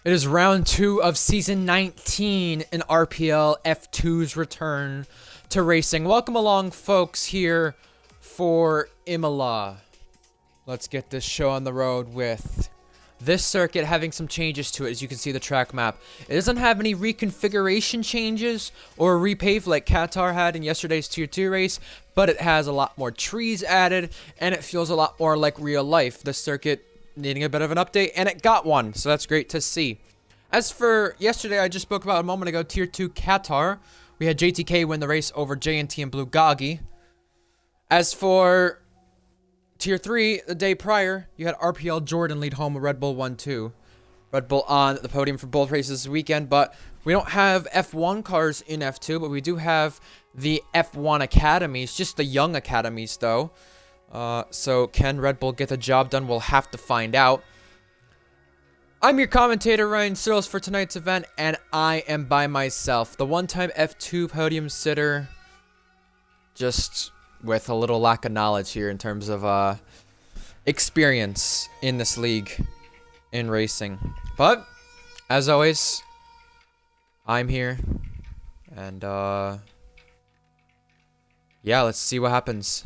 It is round 2 of season 19 in RPL F2's return to racing. Welcome along, folks, here for Imola. Let's get this show on the road with this circuit having some changes to it, as you can see the track map. It doesn't have any reconfiguration changes or repave like Qatar had in yesterday's Tier 2 race, but it has a lot more trees added, and it feels a lot more like real life. The circuit needing a bit of an update, and it got one, so that's great to see. As for yesterday, I just spoke about a moment ago, Tier 2 Qatar. We had JTK win the race over JNT and Blue Gagi. As for Tier 3, the day prior, you had RPL Jordan lead home with Red Bull 1-2. Red Bull on the podium for both races this weekend, but we don't have F1 cars in F2, but we do have the F1 academies, just the young academies, though. So can Red Bull get the job done? We'll have to find out. I'm your commentator, Ryan Searles, for tonight's event, and I am by myself. The one-time F2 podium sitter, just with a little lack of knowledge here in terms of experience in this league in racing. But, as always, I'm here, and yeah, let's see what happens.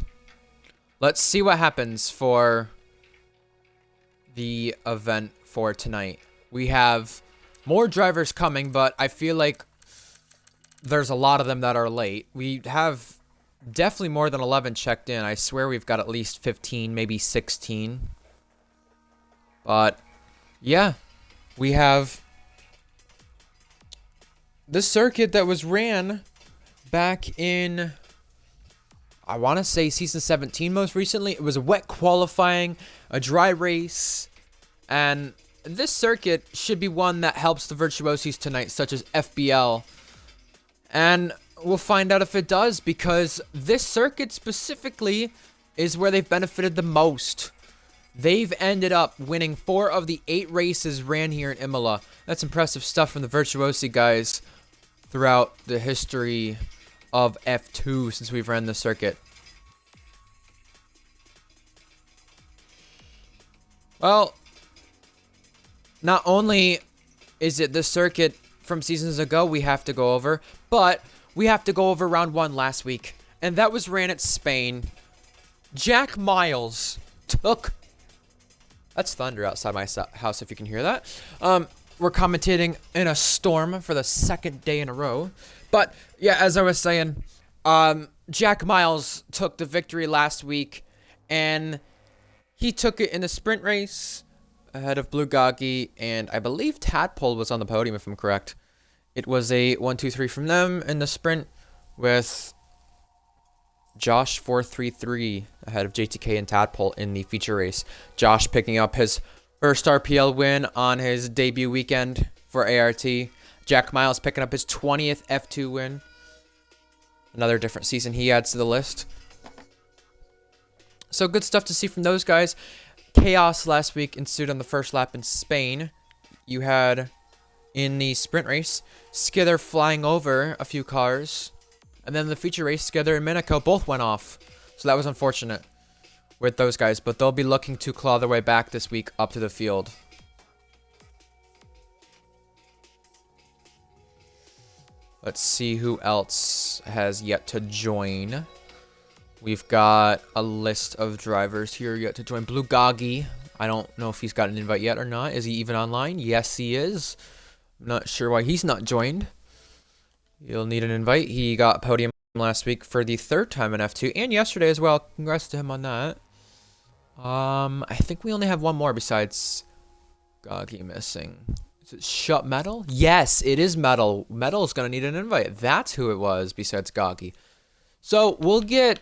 Let's see what happens for the event for tonight. We have more drivers coming, but I feel like there's a lot of them that are late. We have definitely more than 11 checked in. I swear we've got at least 15, maybe 16. But yeah, we have this circuit that was ran back in, I want to say, season 17 most recently. It was a wet qualifying, a dry race, and this circuit should be one that helps the virtuosos tonight, such as FBL. And we'll find out if it does, because this circuit specifically is where they've benefited the most. They've ended up winning 4 of the 8 races ran here in Imola. That's impressive stuff from the virtuosi guys throughout the history of F2 since we've ran the circuit. Well, not only is it the circuit from seasons ago we have to go over, but we have to go over round 1 last week, and that was ran at Spain. Jack Miles took... That's thunder outside my house, if you can hear that. We're commentating in a storm for the 2nd day in a row. But, yeah, as I was saying, Jack Miles took the victory last week, and he took it in the sprint race ahead of Blue Gagi, and I believe Tadpole was on the podium, if I'm correct. It was a 1-2-3 from them in the sprint, with Josh 4-3-3 ahead of JTK and Tadpole in the feature race. Josh picking up his first RPL win on his debut weekend for ART. Jack Miles picking up his 20th F2 win. Another different season he adds to the list. So good stuff to see from those guys. Chaos last week ensued on the first lap in Spain. You had, in the sprint race, Skither flying over a few cars. And then the feature race, Skither and Minico both went off. So that was unfortunate with those guys. But they'll be looking to claw their way back this week up to the field. Let's see who else has yet to join. We've got a list of drivers here yet to join. Blue Gagi. I don't know if he's got an invite yet or not. Is he even online? Yes, he is. I'm not sure why he's not joined. He'll need an invite. He got podium last week for the 3rd time in F2 and yesterday as well. Congrats to him on that. I think we only have one more besides Gagi missing. Is it Shut Metal? Yes, it is Metal. Metal is going to need an invite. That's who it was besides Gagi. So we'll get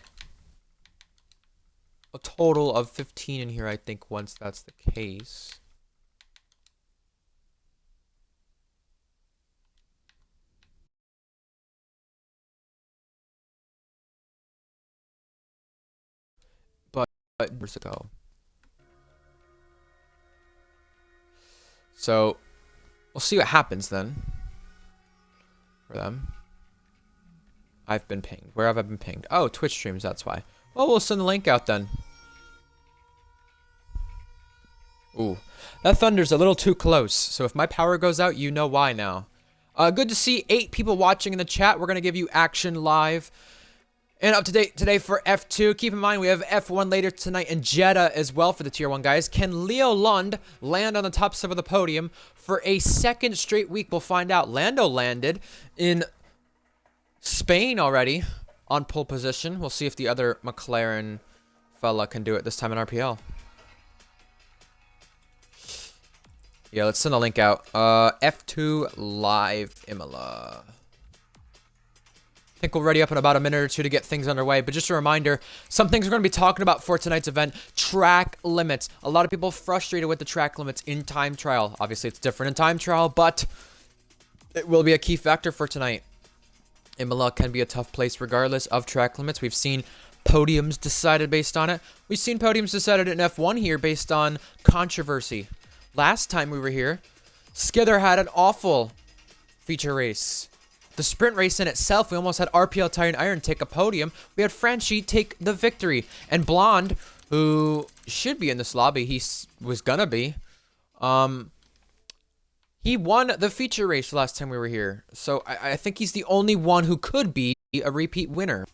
a total of 15 in here, I think, once that's the case. But years ago. So we'll see what happens then for them. I've been pinged. Where have I been pinged? Oh, Twitch streams, that's why. Well, we'll send the link out then. Ooh, that thunder's a little too close. So if my power goes out, you know why now. Good to see 8 people watching in the chat. We're going to give you action live and up to date today for F2. Keep in mind, we have F1 later tonight and Jeddah as well for the Tier 1 guys. Can Leo Lund land on the top step of the podium for a second straight week? We'll find out. Lando landed in Spain already on pole position. We'll see if the other McLaren fella can do it this time in RPL. Yeah, let's send a link out. F2 Live Imola. I think we'll ready up in about a minute or two to get things underway. But just a reminder, some things we're going to be talking about for tonight's event. Track limits. A lot of people frustrated with the track limits in time trial. Obviously, it's different in time trial, but it will be a key factor for tonight. Imola can be a tough place regardless of track limits. We've seen podiums decided based on it. We've seen podiums decided in F1 here based on controversy. Last time we were here, Skither had an awful feature race. The sprint race in itself, we almost had RPL Tire and Iron take a podium. We had Franchi take the victory. And Blonde, who should be in this lobby, he was gonna be, he won the feature race last time we were here. So I think he's the only one who could be a repeat winner.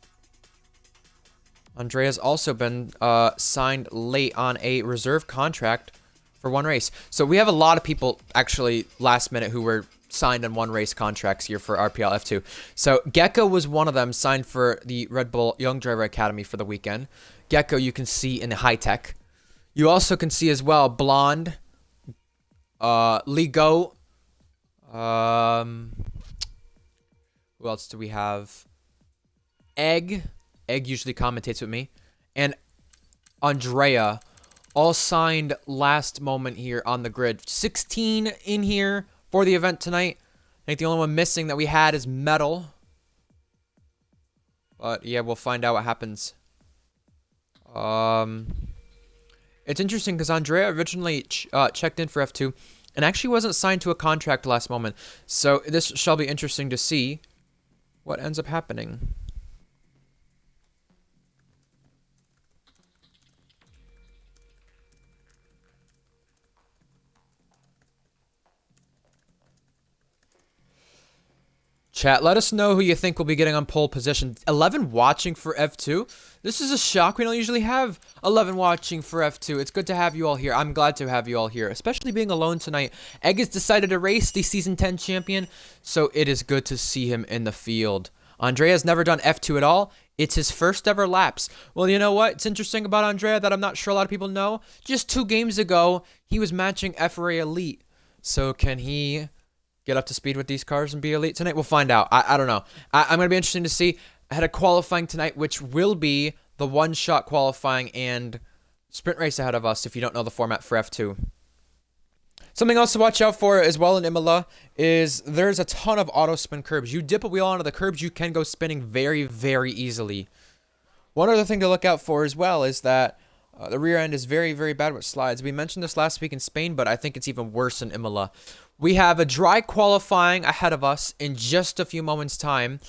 Andrea's also been signed late on a reserve contract for one race. So we have a lot of people actually last minute who were signed on one race contracts here for RPL F2. So Gecko was one of them, signed for the Red Bull Young Driver Academy for the weekend. Gecko you can see in the high tech. You also can see as well Blonde, Ligo, who else do we have? Egg usually commentates with me, and Andrea, all signed last moment here on the grid. 16 in here for the event tonight. I think the only one missing that we had is Metal. But yeah, we'll find out what happens. It's interesting because Andrea originally checked in for F2 and actually wasn't signed to a contract last moment. So this shall be interesting to see what ends up happening. Chat, let us know who you think will be getting on pole position. 11 watching for F2. This is a shock. We don't usually have 11 watching for F2. It's good to have you all here. I'm glad to have you all here, especially being alone tonight. Egg has decided to race the Season 10 champion, so it is good to see him in the field. Andrea's never done F2 at all. It's his first ever laps. Well, you know what? It's interesting about Andrea that I'm not sure a lot of people know. Just 2 games ago, he was matching FRA Elite. So can he get up to speed with these cars and be elite tonight? We'll find out. I don't know. I'm going to be interested to see. I had a qualifying tonight, which will be the one-shot qualifying and sprint race ahead of us if you don't know the format for F2. Something else to watch out for as well in Imola is there's a ton of auto spin curbs. You dip a wheel onto the curbs, you can go spinning very, very easily. One other thing to look out for as well is that the rear end is very, very bad with slides. We mentioned this last week in Spain, but I think it's even worse in Imola. We have a dry qualifying ahead of us in just a few moments' time,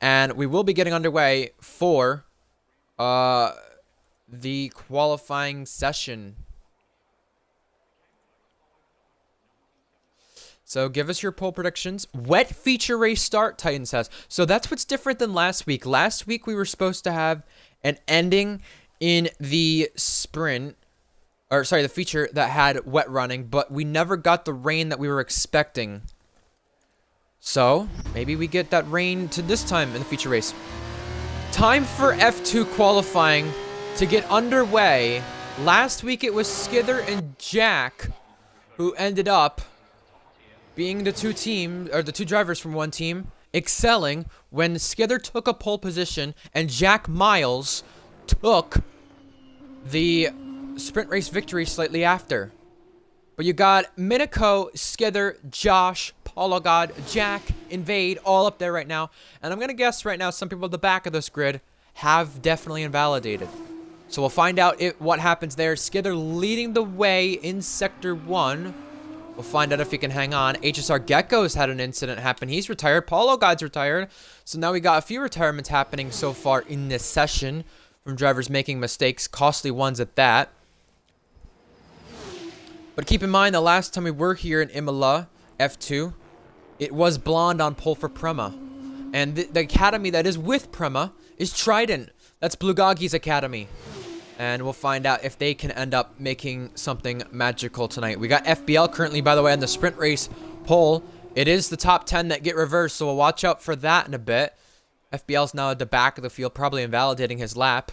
and we will be getting underway for the qualifying session. So give us your pole predictions. Wet feature race start, Titan says. So that's what's different than last week. Last week we were supposed to have an ending in the sprint, or sorry, the feature that had wet running, but we never got the rain that we were expecting. So maybe we get that rain to this time in the feature race. Time for F2 qualifying to get underway. Last week it was Skither and Jack who ended up being the two drivers from one team, excelling when Skither took a pole position and Jack Miles took the sprint race victory slightly after. But you got Miniko, Skither, Josh, Paulo God, Jack, Invade, all up there right now. And I'm going to guess right now some people at the back of this grid have definitely invalidated. So we'll find out what happens there. Skither leading the way in Sector 1. We'll find out if he can hang on. HSR Gecko's had an incident happen. He's retired. Paulo God's retired. So now we got a few retirements happening so far in this session from drivers making mistakes, costly ones at that. But keep in mind, the last time we were here in Imola, F2, it was blonde on pole for Prema. And the academy that is with Prema is Trident. That's Blugagi's academy. And we'll find out if they can end up making something magical tonight. We got FBL currently, by the way, on the sprint race pole. It is the top 10 that get reversed, so we'll watch out for that in a bit. FBL's now at the back of the field, probably invalidating his lap.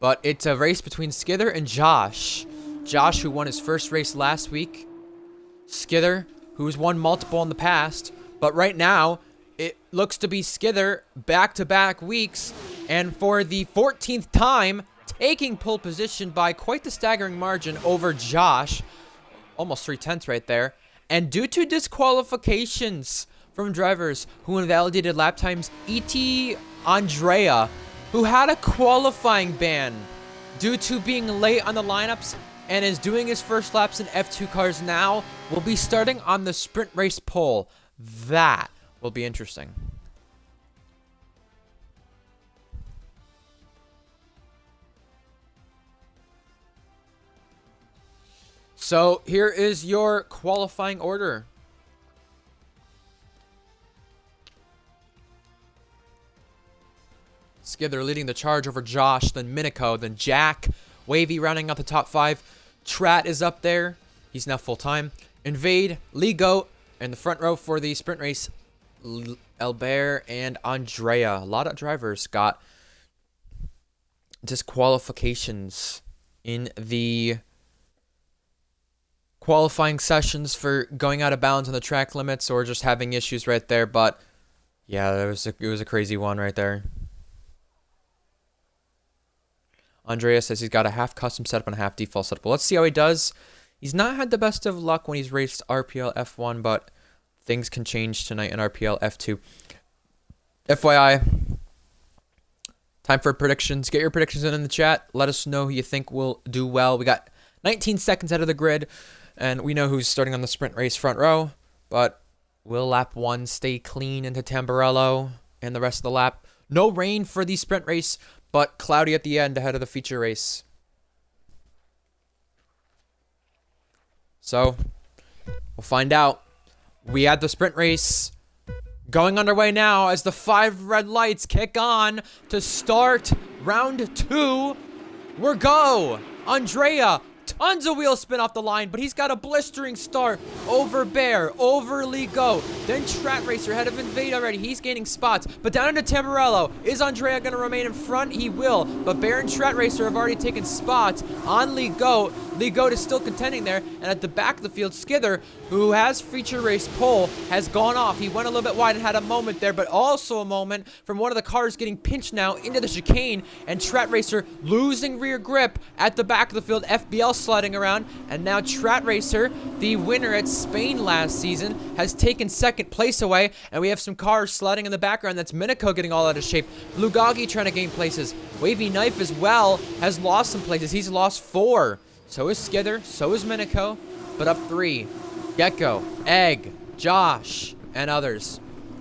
But it's a race between Skither and Josh. Josh, who won his first race last week. Skither, who's won multiple in the past. But right now, it looks to be Skither back-to-back weeks. And for the 14th time, taking pole position by quite the staggering margin over Josh. Almost 3/10 right there. And due to disqualifications from drivers who invalidated lap times, E.T. Andrea, who had a qualifying ban due to being late on the lineups and is doing his first laps in F2 cars now, will be starting on the sprint race pole. That will be interesting. So here is your qualifying order. Skither leading the charge over Josh, then Minico, then Jack. Wavy rounding out the top 5. Trat is up there. He's now full-time. Invade, Lee Goat, in the front row for the sprint race, Albert and Andrea. A lot of drivers got disqualifications in the qualifying sessions for going out of bounds on the track limits or just having issues right there. But yeah, it was a crazy one right there. Andrea says he's got a half custom setup and a half default setup. Well, let's see how he does. He's not had the best of luck when he's raced RPL F1, but things can change tonight in RPL F2. FYI, time for predictions. Get your predictions in the chat. Let us know who you think will do well. We got 19 seconds out of the grid, and we know who's starting on the sprint race front row. But will lap 1 stay clean into Tamburello and the rest of the lap? No rain for the sprint race, but cloudy at the end ahead of the feature race. So, we'll find out. We had the sprint race going underway now as the 5 red lights kick on to start round 2. We're go! Andrea, tons of wheel spin off the line, but he's got a blistering start over Bear, over Ligo, then Strat Racer ahead of Invade already. He's gaining spots, but down into Tamburello. Is Andrea going to remain in front? He will, but Bear and Strat Racer have already taken spots on Ligo. Ligo is still contending there, and at the back of the field, Skither, who has feature race pole, has gone off. He went a little bit wide and had a moment there, but also a moment from one of the cars getting pinched now into the chicane, and Strat Racer losing rear grip at the back of the field. FBL sliding around, and now Strat Racer, the winner at Spain last season, has taken second place away, and we have some cars sliding in the background. That's Minico getting all out of shape. Blugagi trying to gain places. Wavy Knife as well has lost some places. He's lost 4. So is Skither, so is Minico, but up 3. Gecko, Egg, Josh, and others.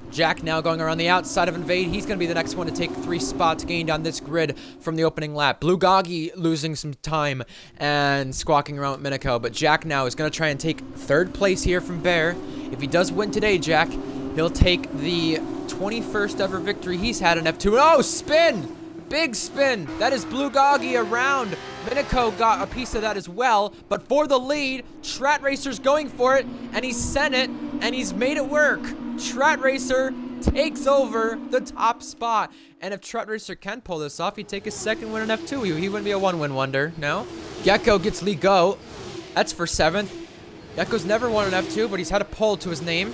Jack now going around the outside of Invade. He's going to be the next one to take 3 spots gained on this grid from the opening lap. Blugagi losing some time and squawking around with Minico, but Jack now is going to try and take 3rd place here from Bear. If he does win today, Jack, he'll take the 21st ever victory he's had in F2. Oh, spin! Big spin. That is Blugagi around. Minico got a piece of that as well, but for the lead, Strat Racer's going for it, and he's sent it, and he's made it work. Strat Racer takes over the top spot, and if Strat Racer can pull this off, he'd take his 2nd win in F2. He wouldn't be a 1-win wonder, no? Gecko gets Lee Go. That's for 7th. Gecko's never won an F2, but he's had a pole to his name.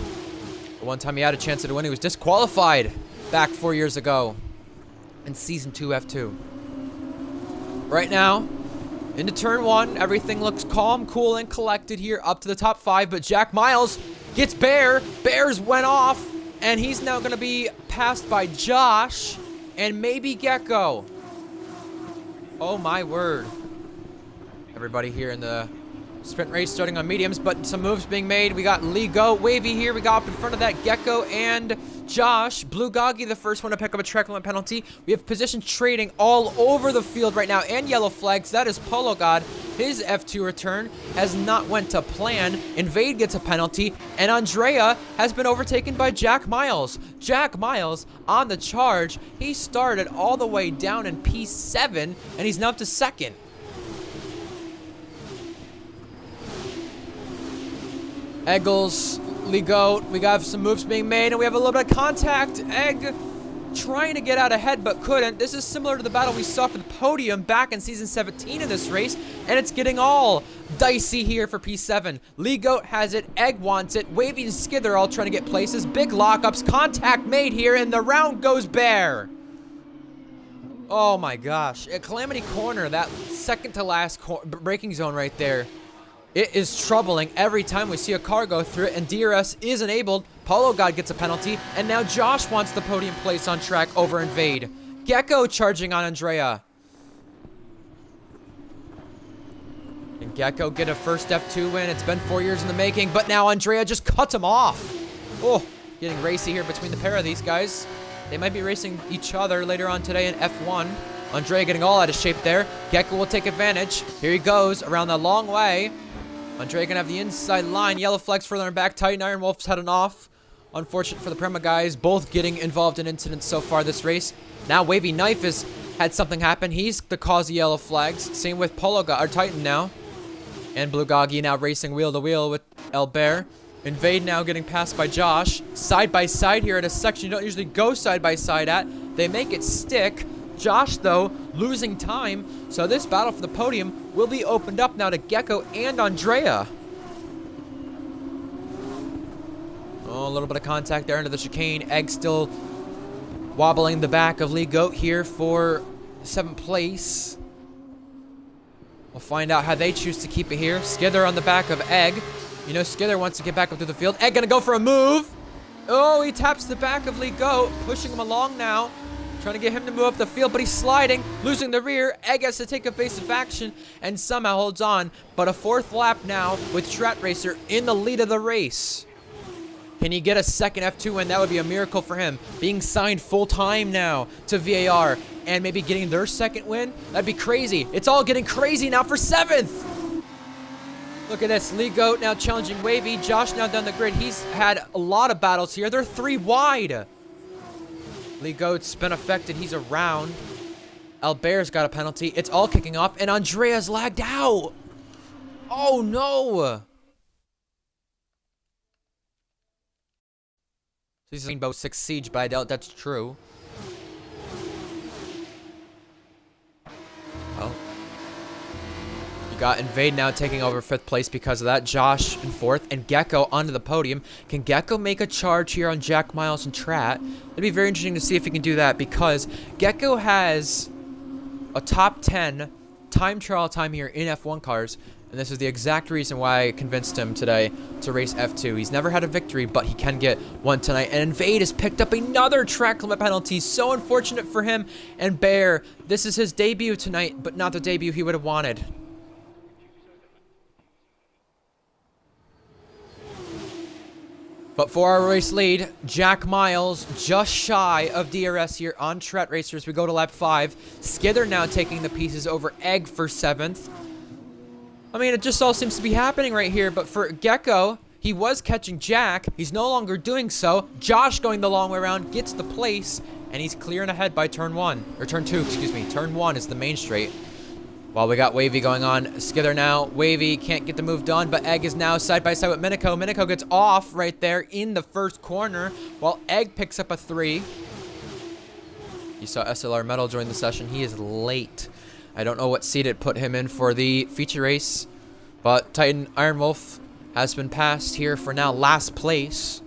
The one time he had a chance to win, he was disqualified back 4 years ago in Season 2 F2. Right now, into turn 1, everything looks calm, cool, and collected here up to the top 5, but Jack Miles gets Bear. Bears went off, and he's now going to be passed by Josh and maybe Gecko. Oh my word. Everybody here in the Sprint race starting on mediums, but some moves being made. We got Lee Goat, Wavy here. We got up in front of that Gecko and Josh. Blue Goggy, the first one to pick up a track limit penalty. We have position trading all over the field right now and yellow flags. That is Polo God. His F2 return has not went to plan. Invade gets a penalty, and Andrea has been overtaken by Jack Miles. Jack Miles on the charge. He started all the way down in P7, and he's now up to second. Eggles, Lee Goat, we got some moves being made, and we have a little bit of contact. Egg trying to get out ahead, but couldn't. This is similar to the battle we saw for the podium back in Season 17 of this race, and it's getting all dicey here for P7. Lee Goat has it, Egg wants it, Wavy and Skid are all trying to get places. Big lockups, contact made here, and the round goes bare. Oh my gosh. At Calamity Corner, that second to last braking zone right there. It is troubling every time we see a car go through it, and DRS is enabled. Polo God gets a penalty, and now Josh wants the podium place on track over Invade. Gecko charging on Andrea. Can Gecko get a first F2 win? It's been 4 years in the making, but now Andrea just cuts him off. Oh, getting racy here between the pair of these guys. They might be racing each other later on today in F1. Andrea getting all out of shape there. Gecko will take advantage. Here he goes around the long way. Andrea gonna have the inside line. Yellow flags further in back. Titan Iron Wolf's heading off. Unfortunate for the Prema guys, both getting involved in incidents so far this race. Now Wavy Knife has had something happen. He's the cause of yellow flags. Same with Polo or Titan now. And Blue Goggy now racing wheel to wheel with Albert. Invade now getting passed by Josh. Side by side here at a section you don't usually go side by side at. They make it stick. Josh, though, losing time. So this battle for the podium will be opened up now to Gecko and Andrea. Oh, a little bit of contact there into the chicane. Egg still wobbling the back of Lee Goat here for 7th place. We'll find out how they choose to keep it here. Skither on the back of Egg. You know, Skither wants to get back up to the field. Egg gonna go for a move. Oh, he taps the back of Lee Goat, pushing him along now. Trying to get him to move up the field, but he's sliding, losing the rear. Egg has to take evasive action and somehow holds on. But a 4th lap now with Strat Racer in the lead of the race. Can he get a second F2 win? That would be a miracle for him. Being signed full-time now to VAR and maybe getting their second win? That'd be crazy. It's all getting crazy now for 7th. Look at this. Lee Goat now challenging Wavy. Josh now down the grid. He's had a lot of battles here. They're 3 wide. Lee Goat's been affected. He's around. Albert's got a penalty. It's all kicking off, and Andrea's lagged out. Oh, no. This is Rainbow Six Siege, but I doubt that's true. Well, you got Invade now taking over 5th place because of that. Josh in 4th, and Gecko onto the podium. Can Gecko make a charge here on Jack Miles and Trat? It'd be very interesting to see if he can do that, because Gecko has a top 10 time trial time here in F1 cars, and this is the exact reason why I convinced him today to race F2. He's never had a victory, but he can get one tonight. And Invade has picked up another track limit penalty. So unfortunate for him and Bear. This is his debut tonight, but not the debut he would have wanted. But for our race lead, Jack Miles just shy of DRS here on Strat Racers. We go to lap 5. Skither now taking the pieces over Egg for 7th. I mean, it just all seems to be happening right here. But for Gecko, he was catching Jack. He's no longer doing so. Josh going the long way around, gets the place, and he's clearing ahead by turn 1. Or turn 2, excuse me. Turn 1 is the main straight. While we got Wavy going on. Skither now. Wavy can't get the move done, but Egg is now side by side with Minico. Minico gets off right there in the first corner, while Egg picks up a 3. You saw SLR Metal join the session. He is late. I don't know what seat it put him in for the feature race, but Titan Iron Wolf has been passed here for now last place.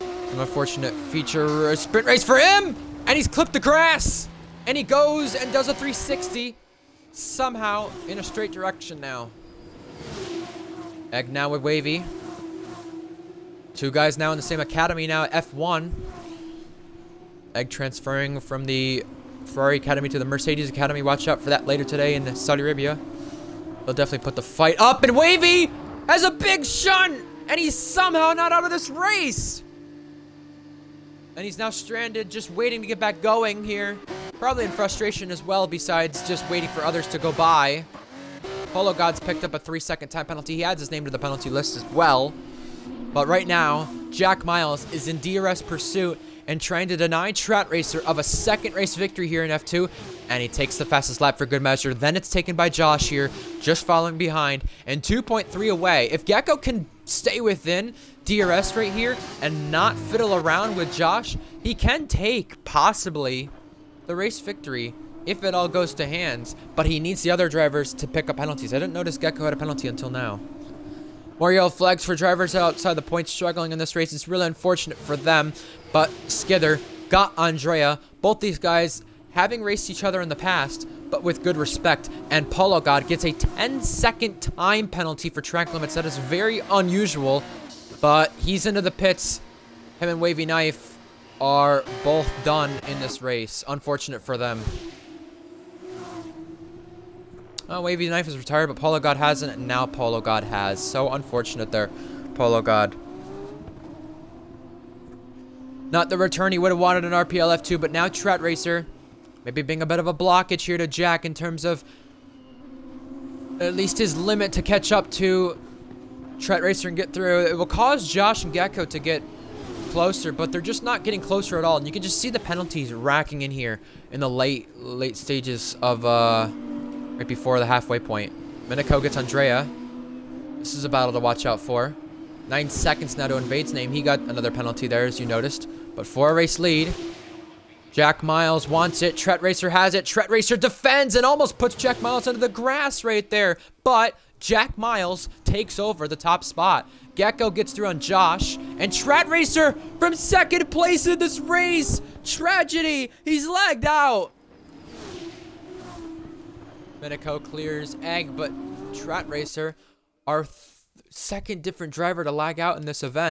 Some unfortunate feature sprint race for him, and he's clipped the grass, and he goes and does a 360. Somehow in a straight direction now. Egg now with Wavy. 2 guys now in the same academy now at F1. Egg transferring from the Ferrari Academy to the Mercedes Academy. Watch out for that later today in Saudi Arabia. They'll definitely put the fight up, and Wavy has a big shunt, and he's somehow not out of this race. And he's now stranded, just waiting to get back going here. Probably in frustration as well, besides just waiting for others to go by. Polo God's picked up a 3-second time penalty. He adds his name to the penalty list as well. But right now, Jack Miles is in DRS pursuit and trying to deny Strat Racer of a second race victory here in F2. And he takes the fastest lap for good measure. Then it's taken by Josh here, just following behind and 2.3 away. If Gecko can stay within DRS right here and not fiddle around with Josh, he can take, possibly, the race victory if it all goes to hands. But he needs the other drivers to pick up penalties. I didn't notice Gecko had a penalty until now. More yellow flags for drivers outside the points struggling in this race. It's really unfortunate for them. But Skither got Andrea. Both these guys having raced each other in the past, but with good respect. And Polo God gets a 10-second time penalty for track limits. That is very unusual. But he's into the pits. Him and Wavy Knife are both done in this race. Unfortunate for them. Wavy Knife is retired, but Polo God hasn't, and now Polo God has. So unfortunate there, Polo God. Not the return he would have wanted in RPL F2, but now Strat Racer maybe being a bit of a blockage here to Jack in terms of at least his limit to catch up to Strat Racer and get through. It will cause Josh and Gecko to get closer, but they're just not getting closer at all. And you can just see the penalties racking in here in the late stages of right before the halfway point. Minico gets Andrea. This is a battle to watch out for. 9 seconds now to Invade's name. He got another penalty there, as you noticed. But 4-race lead. Jack Miles wants it. Strat Racer has it. Strat Racer defends and almost puts Jack Miles into the grass right there. But Jack Miles takes over the top spot. Gecko gets through on Josh. And Strat Racer from second place in this race. Tragedy. He's lagged out. Minico clears Egg, but Strat Racer, our second different driver to lag out in this event,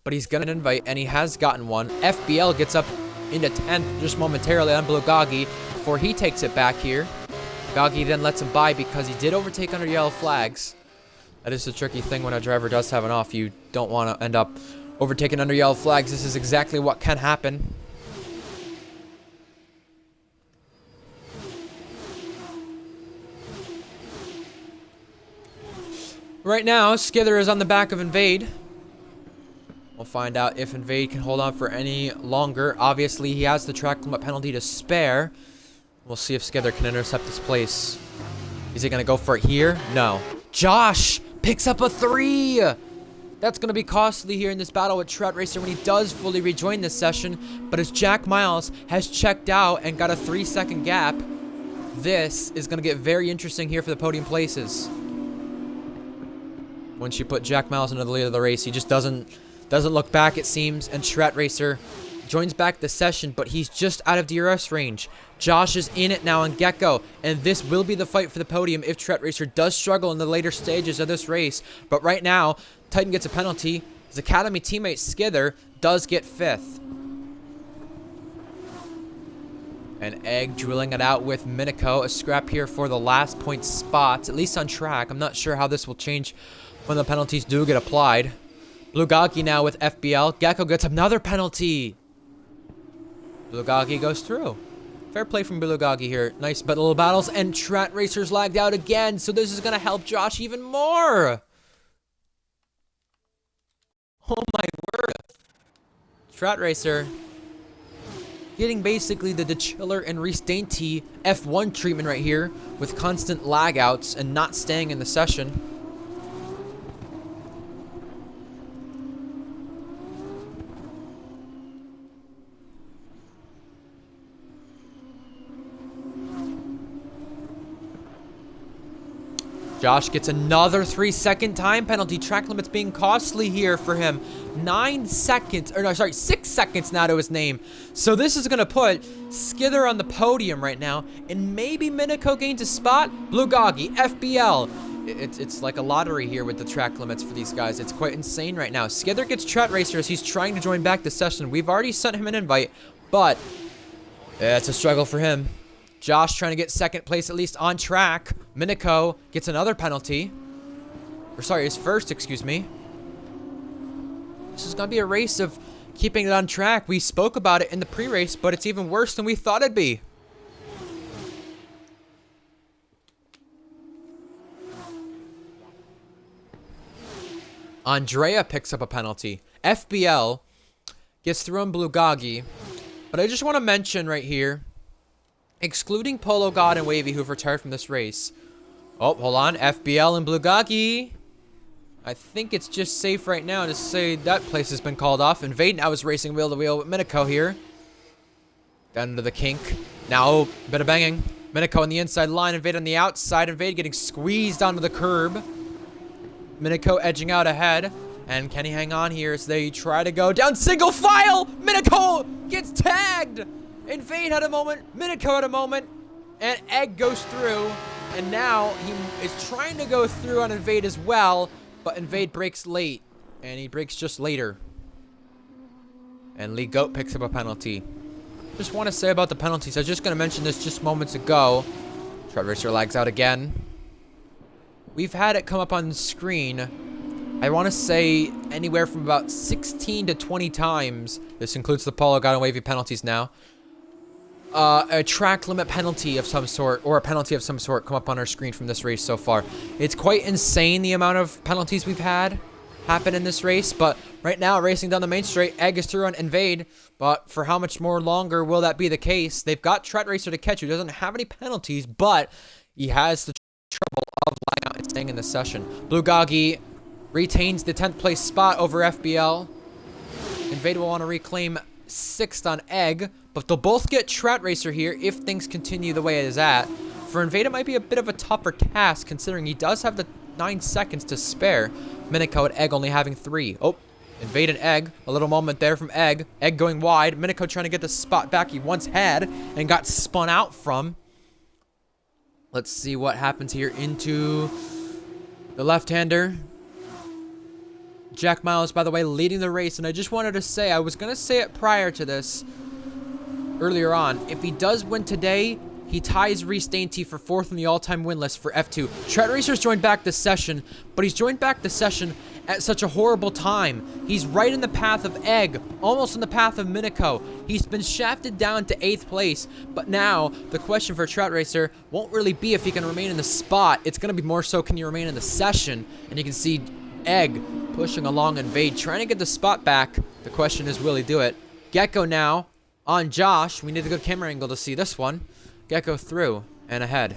but he's gonna invite, and he has gotten one. FBL gets up into 10th just momentarily on Blue Goggy before he takes it back here. Goggy then lets him by because he did overtake under yellow flags. That is the tricky thing when a driver does have an off. You don't want to end up overtaken under yellow flags. This is exactly what can happen. Right now, Skither is on the back of Invade. We'll find out if Invade can hold on for any longer. Obviously, he has the track limit penalty to spare. We'll see if Skither can intercept this place. Is he going to go for it here? No. Josh picks up a 3. That's going to be costly here in this battle with Strat Racer when he does fully rejoin this session. But as Jack Miles has checked out and got a 3-second gap, this is going to get very interesting here for the podium places. Once you put Jack Miles into the lead of the race, he just doesn't look back, it seems, and Strat Racer joins back the session, but he's just out of DRS range. Josh is in it now on Gecko, and this will be the fight for the podium if Strat Racer does struggle in the later stages of this race. But right now, Titan gets a penalty. His Academy teammate Skither does get 5th. And Egg drilling it out with Minico. A scrap here for the last point spots, at least on track. I'm not sure how this will change when the penalties do get applied. Blue Goggy now with FBL. Gecko gets another penalty. Blue Goggy goes through. Fair play from Blue Goggy here. Nice little battles. And Strat Racer's lagged out again. So this is going to help Josh even more. Oh my word. Strat Racer getting basically the Chiller and Reese Dainty F1 treatment right here with constant lag outs and not staying in the session. Josh gets another 3-second time penalty. Track limits being costly here for him. 6 seconds now to his name. So this is going to put Skither on the podium right now. And maybe Minico gains a spot. Blue Goggy, FBL. It's like a lottery here with the track limits for these guys. It's quite insane right now. Skither gets Strat Racer as he's trying to join back the session. We've already sent him an invite, but it's a struggle for him. Josh trying to get second place, at least on track. Minico gets another penalty. Or sorry, his first, excuse me. This is going to be a race of keeping it on track. We spoke about it in the pre-race, but it's even worse than we thought it'd be. Andrea picks up a penalty. FBL gets through on Blugagi. But I just want to mention right here, excluding Polo God and Wavy, who've retired from this race. Oh, hold on. FBL and Blugagi. I think it's just safe right now to say that place has been called off. Invade now is racing wheel to wheel with Minico here. Down to the kink. Now, bit of banging. Minico on the inside line. Invade on the outside. Invade getting squeezed onto the curb. Minico edging out ahead. And can he hang on here as they try to go down single file? Minico gets tagged. Invade had a moment. Minico had a moment. And Egg goes through. And now he is trying to go through on Invade as well. But Invade breaks late, and he breaks just later. And Lee Goat picks up a penalty. Just want to say about the penalties, I was just going to mention this just moments ago. Tread Racer lags out again. We've had it come up on the screen, I want to say anywhere from about 16 to 20 times. This includes the Polo God and Wavy penalties now. A track limit penalty of some sort, or a penalty of some sort, come up on our screen from this race so far. It's quite insane the amount of penalties we've had happen in this race, but right now, racing down the main straight, Egg is through on Invade, but for how much more longer will that be the case? They've got Tread Racer to catch, who doesn't have any penalties, but he has the trouble of lying out and staying in the session. Blugagi retains the 10th place spot over FBL. Invade will want to reclaim 6th on Egg, but they'll both get Trout Racer here if things continue the way it is at. For Invade, it might be a bit of a tougher task, considering he does have the 9 seconds to spare. Minico and Egg only having 3. Oh, Invade and Egg. A little moment there from Egg. Egg going wide. Minico trying to get the spot back he once had and got spun out from. Let's see what happens here into the left-hander. Jack Miles, by the way, leading the race, and I just wanted to say, I was going to say it prior to this, earlier on, if he does win today, he ties Reese Dainty for 4th in the all-time win list for F2. Tread Racer's joined back this session, but he's joined back the session at such a horrible time. He's right in the path of Egg, almost in the path of Minico. He's been shafted down to 8th place, but now the question for Trout Racer won't really be if he can remain in the spot. It's going to be more so, can you remain in the session? And you can see Egg pushing along Invade, trying to get the spot back. The question is, will he do it? Gecko now on Josh. We need a good camera angle to see this one. Gecko through and ahead.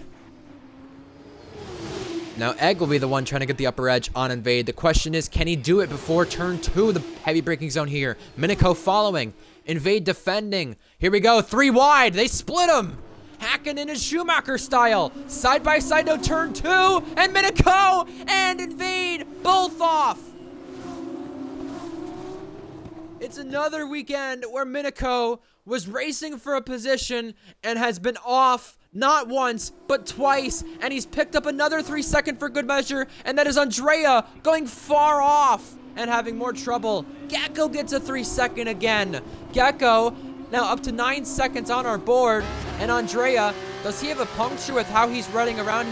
Now Egg will be the one trying to get the upper edge on Invade. The question is, can he do it before turn 2, the heavy braking zone here? Minico following. Invade defending. Here we go. 3 wide. They split him. Hacking in his Schumacher style. Side by side, no turn 2. And Minico and Invade both off. It's another weekend where Minico was racing for a position and has been off not once, but twice. And he's picked up another 3 second for good measure. And that is Andrea going far off and having more trouble. Gecko gets a 3 second again. Gecko now up to 9 seconds on our board. And Andrea, does he have a puncture with how he's running around?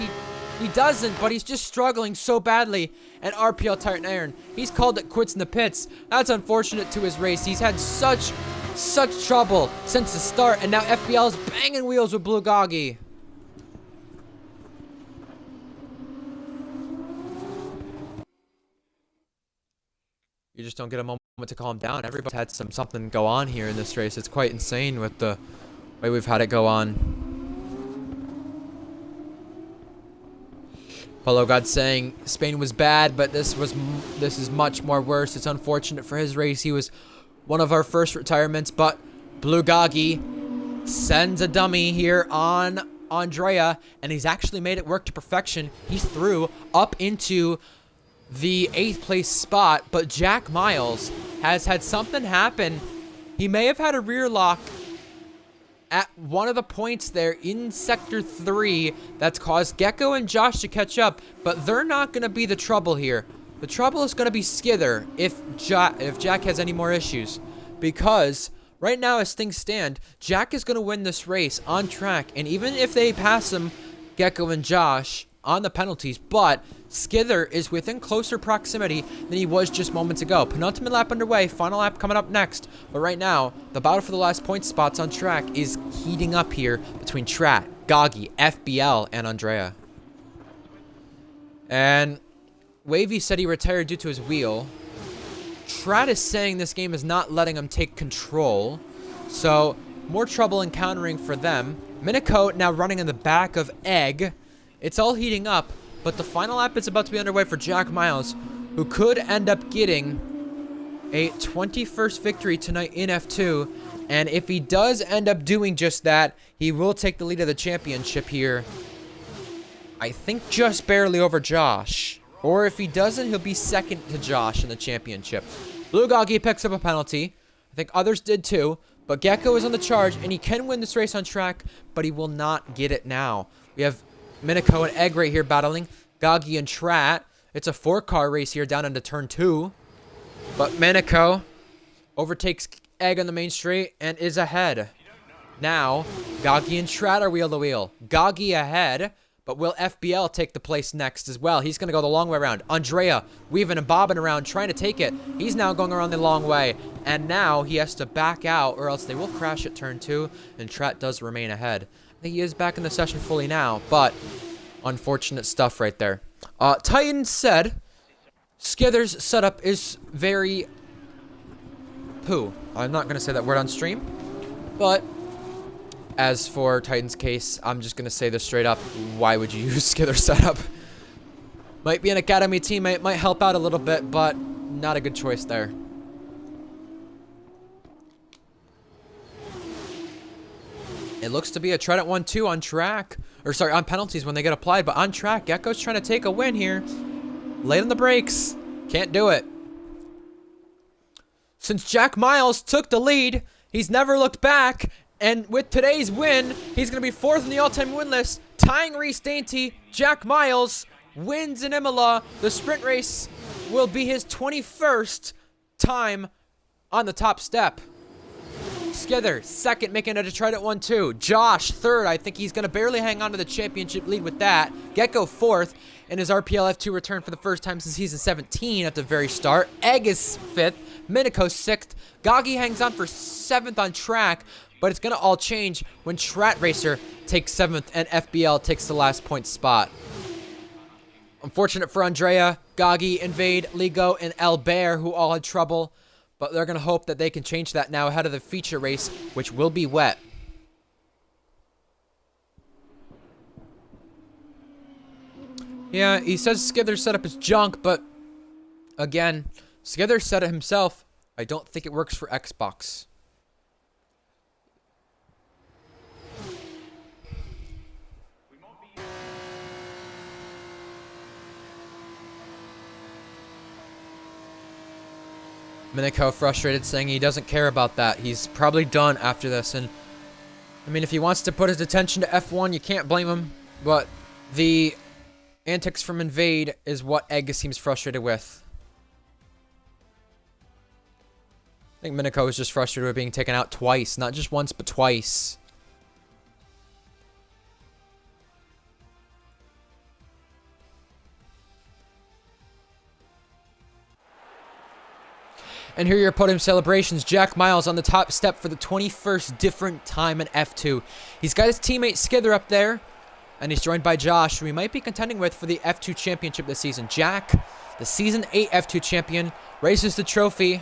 He doesn't, but he's just struggling so badly. And RPL Titan Iron, he's called it quits in the pits. That's unfortunate to his race. He's had such trouble since the start, and now FBL is banging wheels with Blugagi. You just don't get a moment to calm down. Everybody's had something go on here in this race. It's quite insane with the way we've had it go on. Polo God saying Spain was bad, but this is much more worse. It's unfortunate for his race. He was one of our first retirements, but Blugagi sends a dummy here on Andrea, and he's actually made it work to perfection. He's through up into the 8th place spot, but Jack Miles has had something happen. He may have had a rear lock at one of the points there in Sector 3 that's caused Gecko and Josh to catch up, but they're not going to be the trouble here. The trouble is going to be Skither if Jack has any more issues, because Right now, as things stand, Jack is going to win this race on track. And even if they pass him, Gecko and Josh, on the penalties, but Skither is within closer proximity than he was just moments ago. Penultimate lap underway, final lap coming up next. But right now, the battle for the last point spots on track is heating up here between Trat, Goggy, FBL, and Andrea. And Wavy said he retired due to his wheel. Trat is saying this game is not letting him take control, so more trouble encountering for them. Minico now running in the back of Egg. It's all heating up, but the final lap is about to be underway for Jack Miles, who could end up getting a 21st victory tonight in F2. And if he does end up doing just that, he will take the lead of the championship here. I think just barely over Josh. Or if he doesn't, he'll be second to Josh in the championship. Blue Goggy picks up a penalty. I think others did too. But Gecko is on the charge, and he can win this race on track, but he will not get it now. We have Minico and Egg right here battling. Goggy and Trat. It's a 4-car race here down into turn 2. But Minico overtakes Egg on the main straight and is ahead. Now, Goggy and Trat are wheel to wheel. Goggy ahead, but will FBL take the place next as well? He's going to go the long way around. Andrea weaving and bobbing around, trying to take it. He's now going around the long way. And now he has to back out, or else they will crash at turn 2, and Trat does remain ahead. I think he is back in the session fully now, but unfortunate stuff right there. Titan said Skither's setup is very poo. I'm not going to say that word on stream, but as for Titan's case, I'm just going to say this straight up. Why would you use Skither's setup? Might be an academy teammate, might help out a little bit, but not a good choice there. It looks to be a Trident 1-2 on track. Or sorry, on penalties when they get applied, but on track. Gecko's trying to take a win here. Late on the brakes. Can't do it. Since Jack Miles took the lead, he's never looked back. And with today's win, he's going to be 4th in the all-time win list. Tying Reese Dainty. Jack Miles wins in Imola. The sprint race will be his 21st time on the top step. Skither, 2nd, making it a Trident 1-2. Josh, 3rd. I think he's going to barely hang on to the championship lead with that. Gecko, 4th, in his RPL F2 return for the first time since season 17 at the very start. Egg is 5th. Minico, 6th. Goggy hangs on for 7th on track, but it's going to all change when Trat Racer takes 7th and FBL takes the last point spot. Unfortunate for Andrea, Goggy, Invade, Ligo, and El Bear, who all had trouble. But they're going to hope that they can change that now ahead of the feature race, which will be wet. Yeah, he says Skither's setup is junk, but again, Skither said it himself. I don't think it works for Xbox. Minico frustrated, saying he doesn't care about that. He's probably done after this. And I mean, if he wants to put his attention to F1, you can't blame him. But the antics from Invade is what Egg seems frustrated with. I think Minico is just frustrated with being taken out twice. Not just once, but twice. And here are your podium celebrations. Jack Miles on the top step for the 21st different time in F2. He's got his teammate Skither up there, and he's joined by Josh, who we might be contending with for the F2 championship this season. Jack, the Season 8 F2 champion, raises the trophy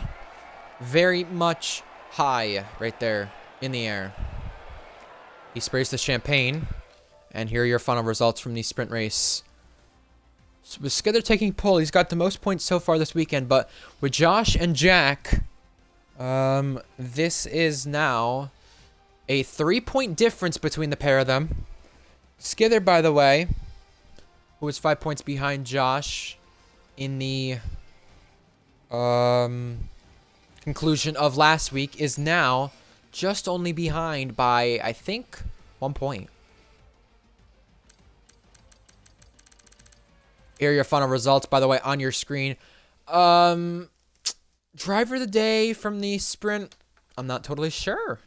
very much high right there in the air. He sprays the champagne, and here are your final results from the sprint race. So with Skither taking pole, he's got the most points so far this weekend, but with Josh and Jack, this is now a 3-point difference between the pair of them. Skither, by the way, who was 5 points behind Josh in the conclusion of last week, is now just only behind by, I think, 1 point. Here are your final results, by the way, on your screen. Driver of the day from the sprint. I'm not totally sure.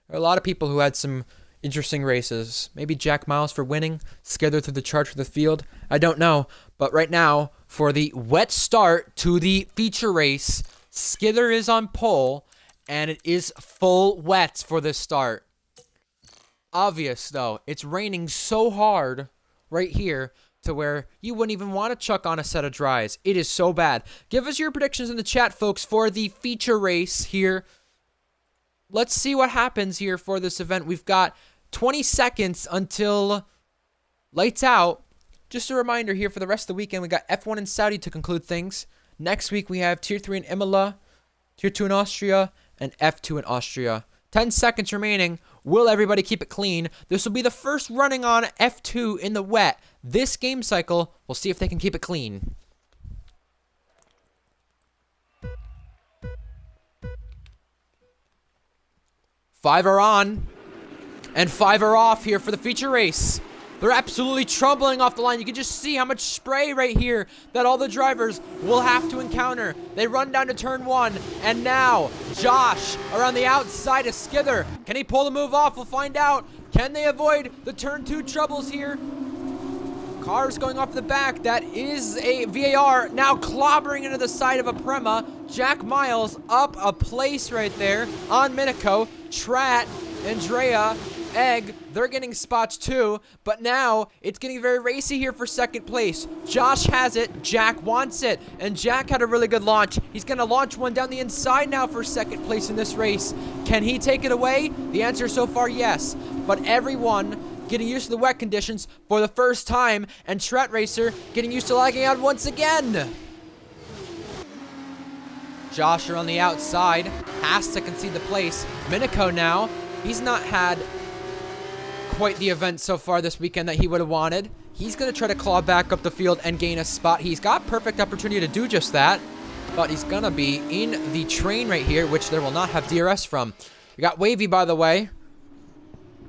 There are a lot of people who had some interesting races. Maybe Jack Miles for winning, Skither through the charge for the field. I don't know. But right now, for the wet start to the feature race, Skither is on pole, and it is full wet for this start. Obvious, though. It's raining so hard right here to where you wouldn't even want to chuck on a set of dries. It is so bad. Give us your predictions in the chat, folks, for the feature race here. Let's see what happens here for this event. We've got 20 seconds until lights out. Just a reminder here for the rest of the weekend, we got F1 in Saudi to conclude things. Next week, we have Tier 3 in Imola, Tier 2 in Austria, and F2 in Austria. 10 seconds remaining. Will everybody keep it clean? This will be the first running on F2 in the wet this game cycle. We'll see if they can keep it clean. Five are on, and 5 are off here for the feature race. They're absolutely trembling off the line. You can just see how much spray right here that all the drivers will have to encounter. They run down to turn 1, and now Josh around the outside of Skither. Can he pull the move off? We'll find out. Can they avoid the turn 2 troubles here? Cars going off the back. That is a VAR. Now clobbering into the side of a Prema. Jack Miles up a place right there on Minico. Trat, Andrea, Egg, they're getting spots too, but now it's getting very racy here for second place. Josh has it, Jack wants it, and Jack had a really good launch. He's going to launch one down the inside now for second place in this race. Can he take it away? The answer so far, yes. But everyone getting used to the wet conditions for the first time, and Tret Racer getting used to lagging out once again. Josh on the outside, has to concede the place. Minico now, he's not had quite the event so far this weekend that he would have wanted. He's going to try to claw back up the field and gain a spot. He's got perfect opportunity to do just that, but he's going to be in the train right here, which there will not have DRS from. We got Wavy, by the way,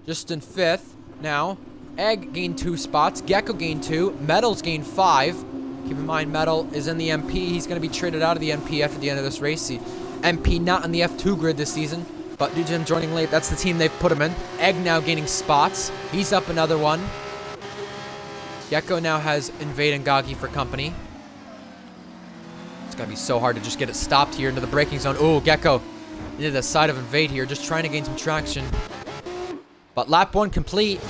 just in 5th now. Egg gained 2 spots. Gecko gained 2. Metals gained 5. Keep in mind, Metal is in the MP. He's going to be traded out of the MPF at the end of this race. MP not on the F2 grid this season, but due to him joining late, that's the team they've put him in. Egg now gaining spots. He's up another one. Gecko now has Invade and Gagi for company. It's going to be so hard to just get it stopped here into the braking zone. Oh, Gecko into the side of Invade here, just trying to gain some traction. But lap 1 complete.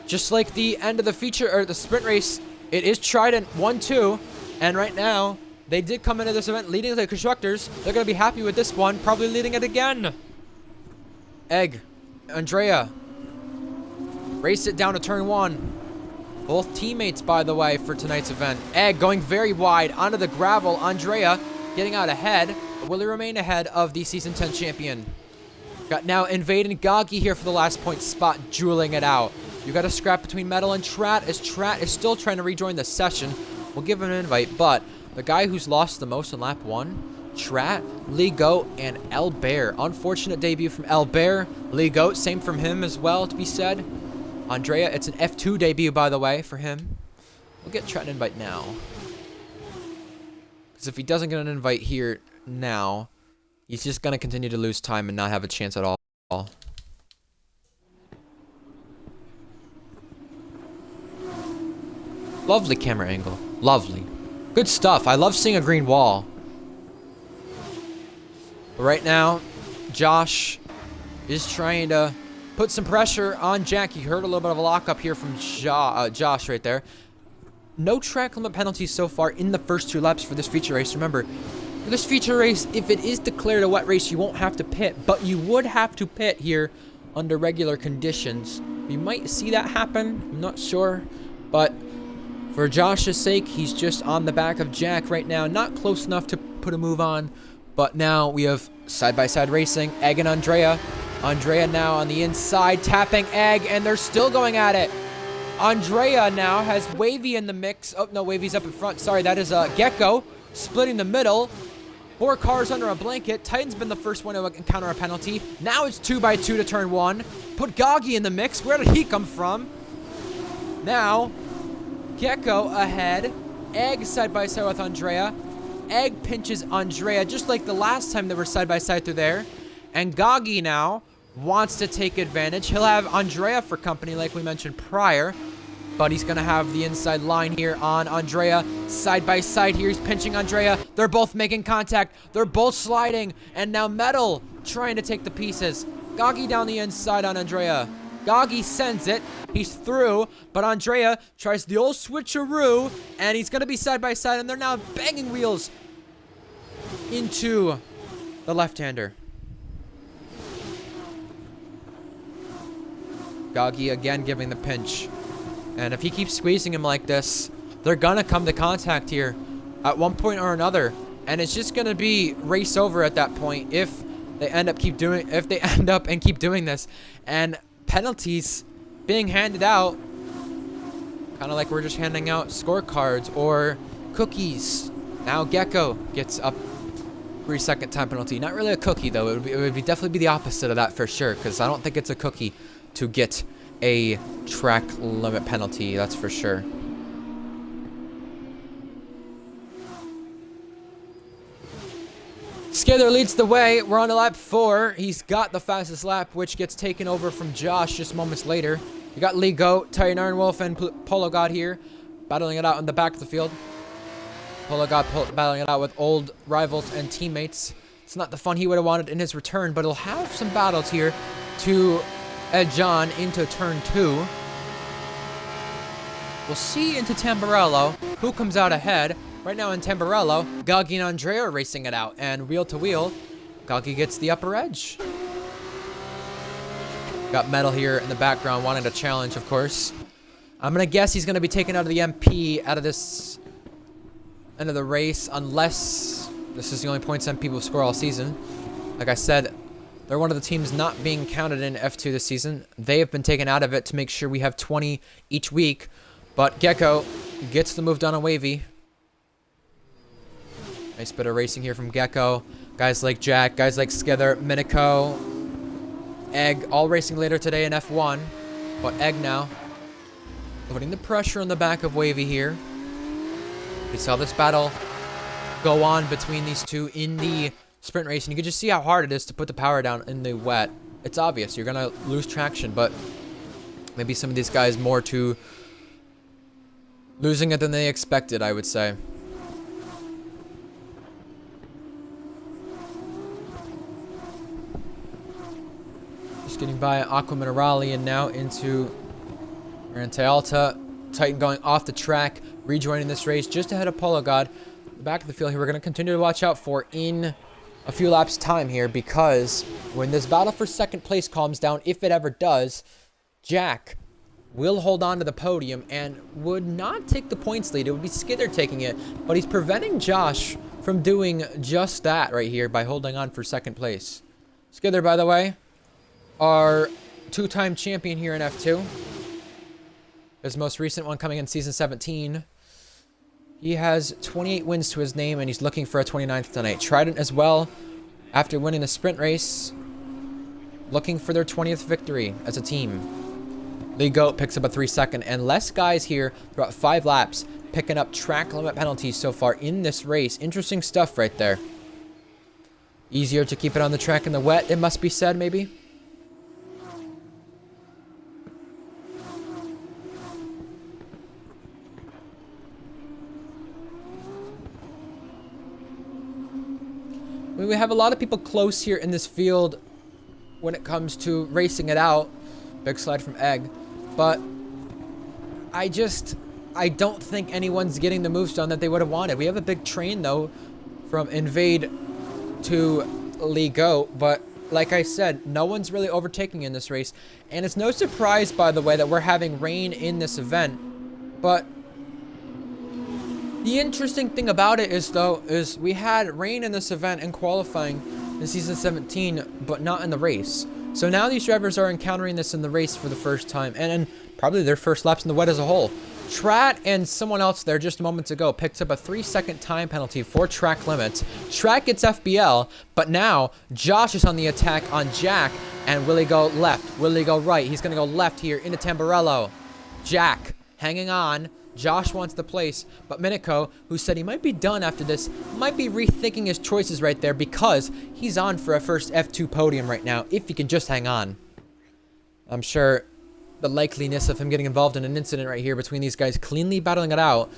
Just like the end of the feature, or the sprint race, it is Trident 1-2. And right now, they did come into this event leading the constructors. They're going to be happy with this one, probably leading it again. Egg, Andrea, race it down to turn 1. Both teammates, by the way, for tonight's event. Egg going very wide onto the gravel. Andrea getting out ahead. But will he remain ahead of the Season 10 champion? Got now Invade and Gagi here for the last point spot, dueling it out. You got a scrap between Metal and Trat, as Trat is still trying to rejoin the session. We'll give him an invite, but the guy who's lost the most in lap 1, Trat, Lee Goat, and El Bear. Unfortunate debut from El Bear. Lee Goat, same from him as well, to be said. Andrea, it's an F2 debut, by the way, for him. We'll get Trat an invite now. Because if he doesn't get an invite here now, he's just going to continue to lose time and not have a chance at all. Lovely camera angle. Lovely. Good stuff. I love seeing a green wall. But right now, Josh is trying to put some pressure on Jack. You heard a little bit of a lockup here from Josh right there. No track limit penalties so far in the first 2 laps for this feature race. Remember, for this feature race, if it is declared a wet race, you won't have to pit, but you would have to pit here under regular conditions. You might see that happen. I'm not sure, but for Josh's sake, he's just on the back of Jack right now. Not close enough to put a move on, but now we have side-by-side racing. Egg and Andrea. Andrea now on the inside, tapping Egg, and they're still going at it. Andrea now has Wavy in the mix. Oh, no, Wavy's up in front. Sorry, that is Gecko splitting the middle. 4 cars under a blanket. Titan's been the first one to encounter a penalty. Now it's 2x2 to turn 1. Put Gagi in the mix. Where did he come from? Now Gecko ahead. Egg side-by-side with Andrea. Egg pinches Andrea, just like the last time they were side-by-side through there. And Gagi now wants to take advantage. He'll have Andrea for company like we mentioned prior. But he's going to have the inside line here on Andrea. Side by side here. He's pinching Andrea. They're both making contact. They're both sliding. And now Metal trying to take the pieces. Gagi down the inside on Andrea. Gagi sends it. He's through. But Andrea tries the old switcheroo. And he's going to be side by side. And they're now banging wheels into the left-hander. Gagi again giving the pinch. And if he keeps squeezing him like this, they're gonna come to contact here at one point or another. And it's just gonna be race over at that point if they end up keep doing this. And penalties being handed out, kind of like we're just handing out scorecards or cookies. Now Gecko gets a 3-second time penalty. Not really a cookie though. It would definitely be the opposite of that for sure, because I don't think it's a cookie to get a track limit penalty, that's for sure. Skither leads the way. We're on to lap 4. He's got the fastest lap, which gets taken over from Josh just moments later. We got Lee Goat, Titan Iron Wolf, and Polo God here, battling it out in the back of the field. Polo God battling it out with old rivals and teammates. It's not the fun he would have wanted in his return, but he'll have some battles here to edge on into turn 2. We'll see into Tamburello who comes out ahead. Right now in Tamburello, Gagi and Andrea are racing it out, and wheel to wheel, Gagi gets the upper edge. Got Metal here in the background wanting to challenge, of course. I'm gonna guess he's gonna be taken out of the MP out of this end of the race, unless this is the only points MP will score all season. Like I said, they're one of the teams not being counted in F2 this season. They have been taken out of it to make sure we have 20 each week. But Gecko gets the move done on Wavy. Nice bit of racing here from Gecko. Guys like Jack, guys like Skither, Minico, Egg, all racing later today in F1. But Egg now putting the pressure on the back of Wavy here. We saw this battle go on between these two in the sprint race, and you can just see how hard it is to put the power down in the wet. It's obvious you're gonna lose traction, but maybe some of these guys more to losing it than they expected, I would say. Just getting by Aqua Minerali and now into Alta. Titan going off the track, rejoining this race just ahead of Polo God. The back of the field here we're going to continue to watch out for in a few laps time here, because when this battle for second place calms down, if it ever does, Jack will hold on to the podium and would not take the points lead. It would be Skither taking it, but he's preventing Josh from doing just that right here by holding on for second place. Skither, by the way, our two-time champion here in F2. His most recent one coming in season 17. He has 28 wins to his name, and he's looking for a 29th tonight. Trident as well, after winning the sprint race, looking for their 20th victory as a team. Lee Goat picks up a 3-second, and less guys here throughout 5 laps, picking up track limit penalties so far in this race. Interesting stuff right there. Easier to keep it on the track in the wet, it must be said, maybe. We have a lot of people close here in this field when it comes to racing it out. Big slide from Egg. But I don't think anyone's getting the moves done that they would have wanted. We have a big train, though, from Invade to Lee Goat. But like I said, no one's really overtaking in this race. And it's no surprise, by the way, that we're having rain in this event. But the interesting thing about it is we had rain in this event in qualifying in season 17, but not in the race. So now these drivers are encountering this in the race for the first time, and probably their first laps in the wet as a whole. Trat and someone else there just moments ago picked up a 3-second time penalty for track limits. Trat gets FBL, but now Josh is on the attack on Jack, and will he go left? Will he go right? He's going to go left here into Tamburello. Jack hanging on Josh wants the place, but Miniko, who said he might be done after this, might be rethinking his choices right there because he's on for a first F2 podium right now, if he can just hang on. I'm sure the likeliness of him getting involved in an incident right here between these guys cleanly battling it out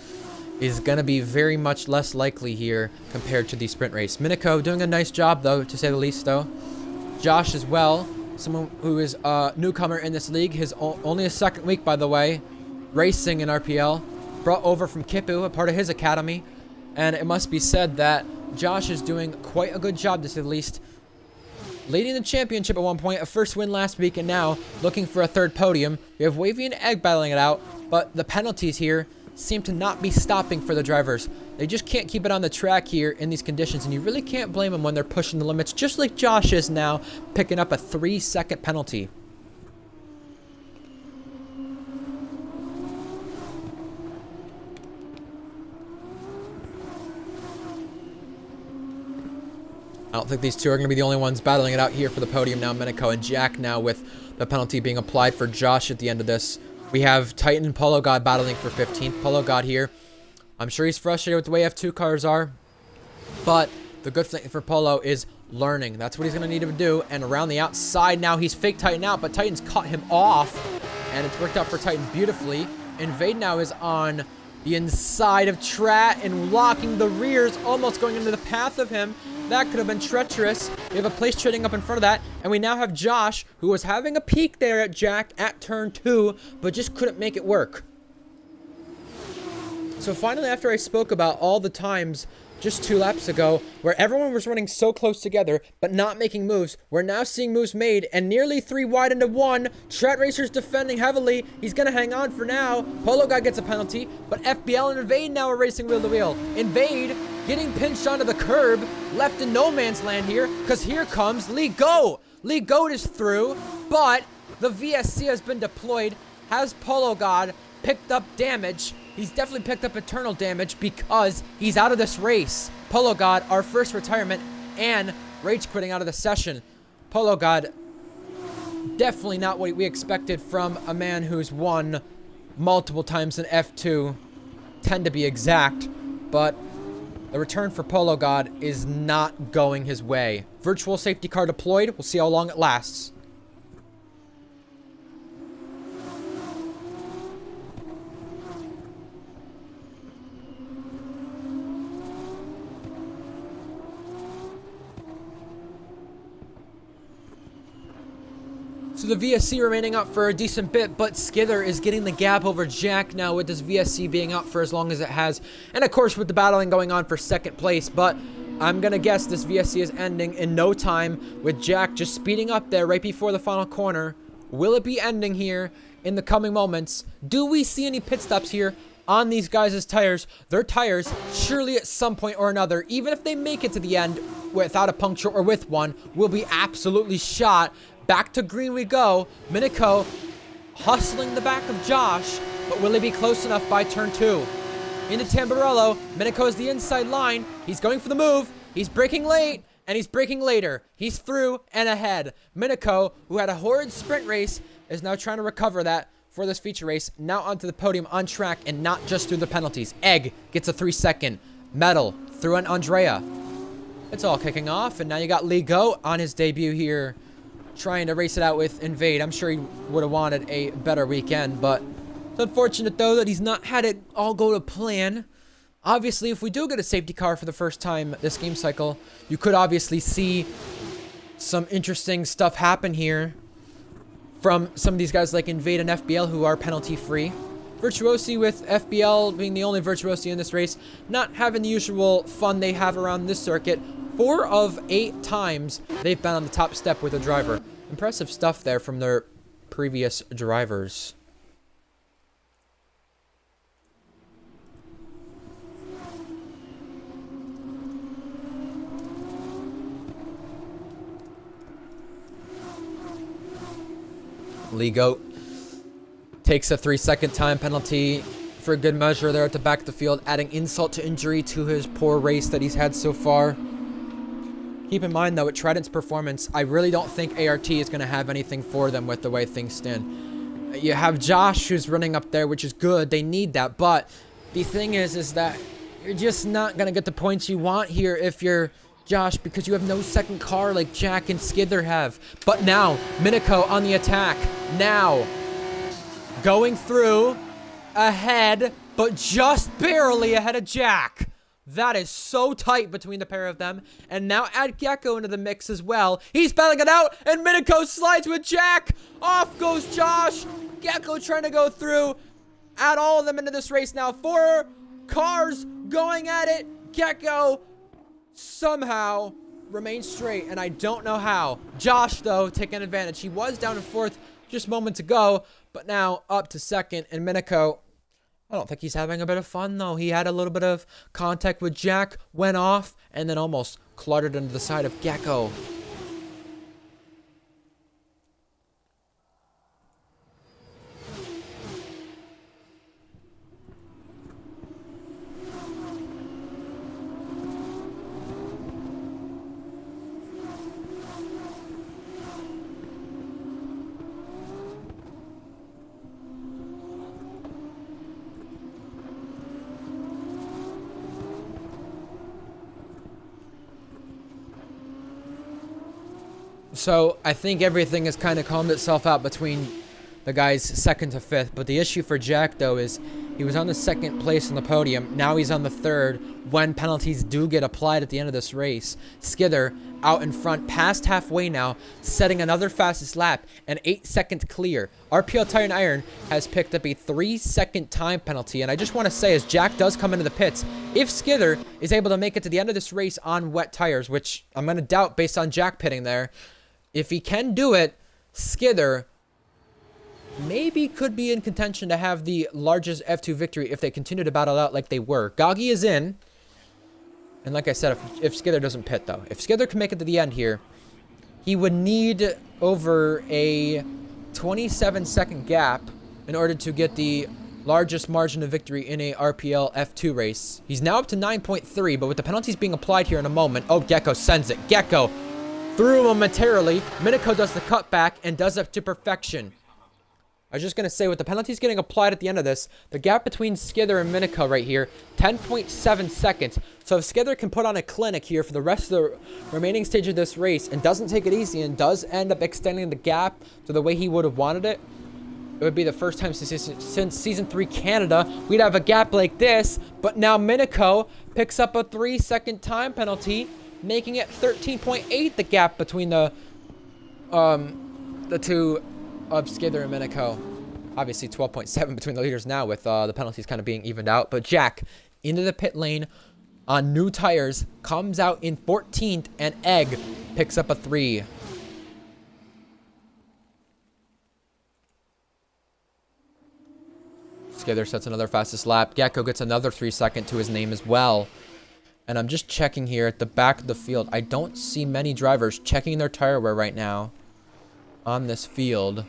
is going to be very much less likely here compared to the sprint race. Miniko doing a nice job, though, to say the least, though. Josh as well, someone who is a newcomer in this league, his only his second week, by the way, racing in RPL, brought over from Kipu, a part of his academy, and it must be said that Josh is doing quite a good job, to say the least, leading the championship at one point, a first win last week, and now looking for a third podium. We have Wavy and Egg battling it out, but the penalties here seem to not be stopping for the drivers. They just can't keep it on the track here in these conditions, and you really can't blame them when they're pushing the limits, just like Josh is now, picking up a 3-second penalty. I don't think these two are going to be the only ones battling it out here for the podium now. Miniko and Jack now with the penalty being applied for Josh at the end of this. We have Titan and Polo God battling for 15th. Polo God here. I'm sure he's frustrated with the way F2 cars are. But the good thing for Polo is learning. That's what he's going to need to do. And around the outside now, he's fake Titan out, but Titan's caught him off. And it's worked out for Titan beautifully. Invade now is on the inside of Trat and locking the rears, almost going into the path of him. That could have been treacherous. We have a place trading up in front of that. And we now have Josh, who was having a peek there at Jack at turn 2, but just couldn't make it work. So finally, after I spoke about all the times just 2 laps ago where everyone was running so close together but not making moves, we're now seeing moves made and nearly 3 wide into 1. Strat Racer's defending heavily. He's going to hang on for now. Polo Guy gets a penalty, but FBL and Invade now are racing wheel to wheel. Invade getting pinched onto the curb, left in no man's land here, because here comes Lee Goat. Lee Goat is through, but the VSC has been deployed. Has Polo God picked up damage? He's definitely picked up eternal damage because he's out of this race. Polo God, our first retirement, and rage quitting out of the session. Polo God, definitely not what we expected from a man who's won multiple times in F2, 10 to be exact, but the return for Polo God is not going his way. Virtual safety car deployed. We'll see how long it lasts. So the VSC remaining out for a decent bit, but Skither is getting the gap over Jack now with this VSC being out for as long as it has. And of course with the battling going on for second place, but I'm going to guess this VSC is ending in no time with Jack just speeding up there right before the final corner. Will it be ending here in the coming moments? Do we see any pit stops here on these guys' tires? Their tires, surely at some point or another, even if they make it to the end without a puncture or with one, will be absolutely shot. Back to green we go. Miniko hustling the back of Josh, but will he be close enough by turn 2? Into Tamburello. Miniko is the inside line. He's going for the move. He's braking late, and he's braking later. He's through and ahead. Miniko, who had a horrid sprint race, is now trying to recover that for this feature race. Now onto the podium on track and not just through the penalties. Egg gets a 3-second. Metal through an Andrea. It's all kicking off, and now you got Lee Goat on his debut here, trying to race it out with Invade. I'm sure he would have wanted a better weekend, but it's unfortunate, though, that he's not had it all go to plan. Obviously, if we do get a safety car for the first time this game cycle, you could obviously see some interesting stuff happen here from some of these guys like Invade and FBL who are penalty-free. Virtuosi, with FBL being the only Virtuosi in this race, not having the usual fun they have around this circuit. 4 of 8 times they've been on the top step with a driver. Impressive stuff there from their previous drivers. Lee Goat takes a 3-second time penalty for a good measure there at the back of the field, adding insult to injury to his poor race that he's had so far. Keep in mind, though, with Trident's performance, I really don't think ART is going to have anything for them with the way things stand. You have Josh who's running up there, which is good. They need that. But the thing is that you're just not going to get the points you want here if you're Josh, because you have no second car like Jack and Skither have. But now, Minico on the attack. Now, going through, ahead, but just barely ahead of Jack. That is so tight between the pair of them. And now add Gecko into the mix as well. He's battling it out, and Minico slides with Jack. Off goes Josh. Gecko trying to go through. Add all of them into this race now. 4 cars going at it. Gecko somehow remains straight, and I don't know how. Josh, though, taking advantage. He was down in 4th just moments ago, but now up to 2nd. And Minico, I don't think he's having a bit of fun, though. He had a little bit of contact with Jack, went off, and then almost cluttered into the side of Gecko. So I think everything has kind of calmed itself out between the guys 2nd to 5th. But the issue for Jack, though, is he was on the 2nd place on the podium. Now he's on the 3rd when penalties do get applied at the end of this race. Skither out in front, past halfway now, setting another fastest lap, an 8-second clear. RPL Tire and Iron has picked up a 3-second time penalty. And I just want to say, as Jack does come into the pits, if Skither is able to make it to the end of this race on wet tires, which I'm going to doubt based on Jack pitting there, if he can do it, Skither maybe could be in contention to have the largest F2 victory if they continue to battle out like they were. Goggy is in. And like I said, if Skither doesn't pit, though. If Skither can make it to the end here, he would need over a 27-second gap in order to get the largest margin of victory in a RPL F2 race. He's now up to 9.3, but with the penalties being applied here in a moment, oh, Gecko sends it. Gecko through momentarily. Minico does the cutback and does it to perfection. I was just going to say, with the penalties getting applied at the end of this, the gap between Skither and Minico right here, 10.7 seconds. So if Skither can put on a clinic here for the rest of the remaining stage of this race and doesn't take it easy and does end up extending the gap to the way he would have wanted it, it would be the first time since Season 3 Canada we'd have a gap like this. But now Minico picks up a 3-second time penalty, making it 13.8, the gap between the two of Skither and Minico. Obviously 12.7 between the leaders now, with the penalties kind of being evened out. But Jack into the pit lane on new tires, comes out in 14th, and Egg picks up a 3. Skither sets another fastest lap. Gecko gets another 3-second to his name as well. And I'm just checking here at the back of the field. I don't see many drivers checking their tire wear right now on this field.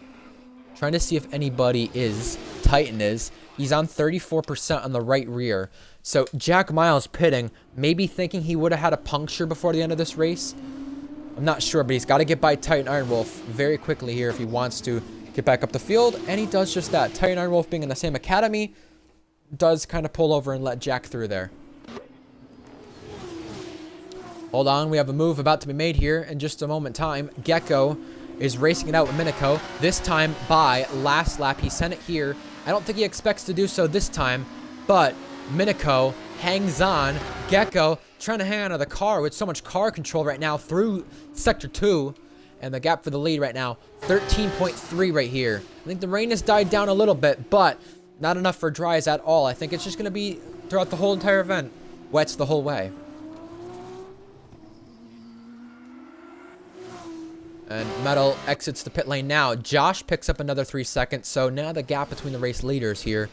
Trying to see if anybody is. Titan is. He's on 34% on the right rear. So Jack Miles pitting, maybe thinking he would have had a puncture before the end of this race. I'm not sure, but he's got to get by Titan Iron Wolf very quickly here if he wants to get back up the field. And he does just that. Titan Iron Wolf being in the same academy does kind of pull over and let Jack through there. Hold on, we have a move about to be made here in just a moment time. Gecko is racing it out with Minico, this time by last lap. He sent it here. I don't think he expects to do so this time, but Minico hangs on. Gecko trying to hang on to the car with so much car control right now through Sector 2. And the gap for the lead right now, 13.3 right here. I think the rain has died down a little bit, but not enough for dries at all. I think it's just going to be throughout the whole entire event. Wets the whole way. And Metal exits the pit lane now. Josh picks up another 3 seconds. So now the gap between the race leaders here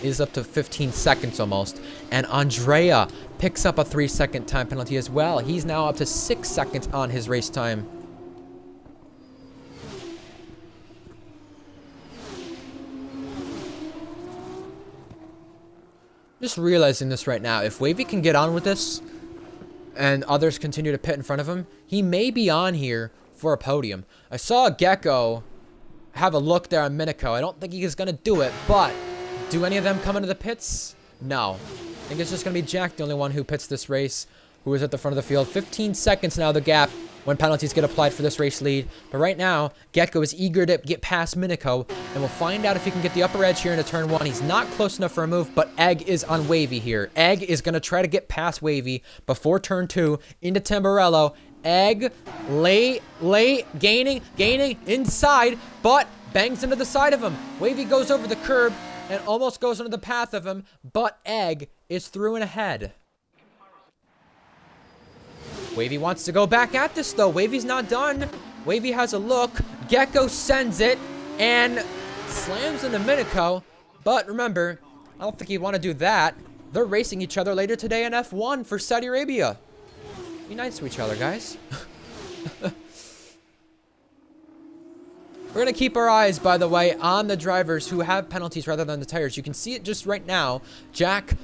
is up to 15 seconds almost. And Andrea picks up a 3-second time penalty as well. He's now up to 6 seconds on his race time. Just realizing this right now. If Wavy can get on with this and others continue to pit in front of him, he may be on here for a podium. I saw Gecko have a look there on Miniko. I don't think he is going to do it, but do any of them come into the pits? No. I think it's just going to be Jack, the only one who pits this race, who is at the front of the field. 15 seconds now, the gap, when penalties get applied for this race lead. But right now, Gecko is eager to get past Miniko, and we'll find out if he can get the upper edge here into turn 1. He's not close enough for a move, but Egg is on Wavy here. Egg is going to try to get past Wavy before turn 2 into Tamburello. Egg, late, gaining, inside, but bangs into the side of him. Wavy goes over the curb and almost goes into the path of him, but Egg is through and ahead. Wavy wants to go back at this, though. Wavy's not done. Wavy has a look. Gecko sends it and slams into Miniko. But remember, I don't think he'd want to do that. They're racing each other later today in F1 for Saudi Arabia. Be nice to each other, guys. We're going to keep our eyes, by the way, on the drivers who have penalties rather than the tires. You can see it just right now. Jack,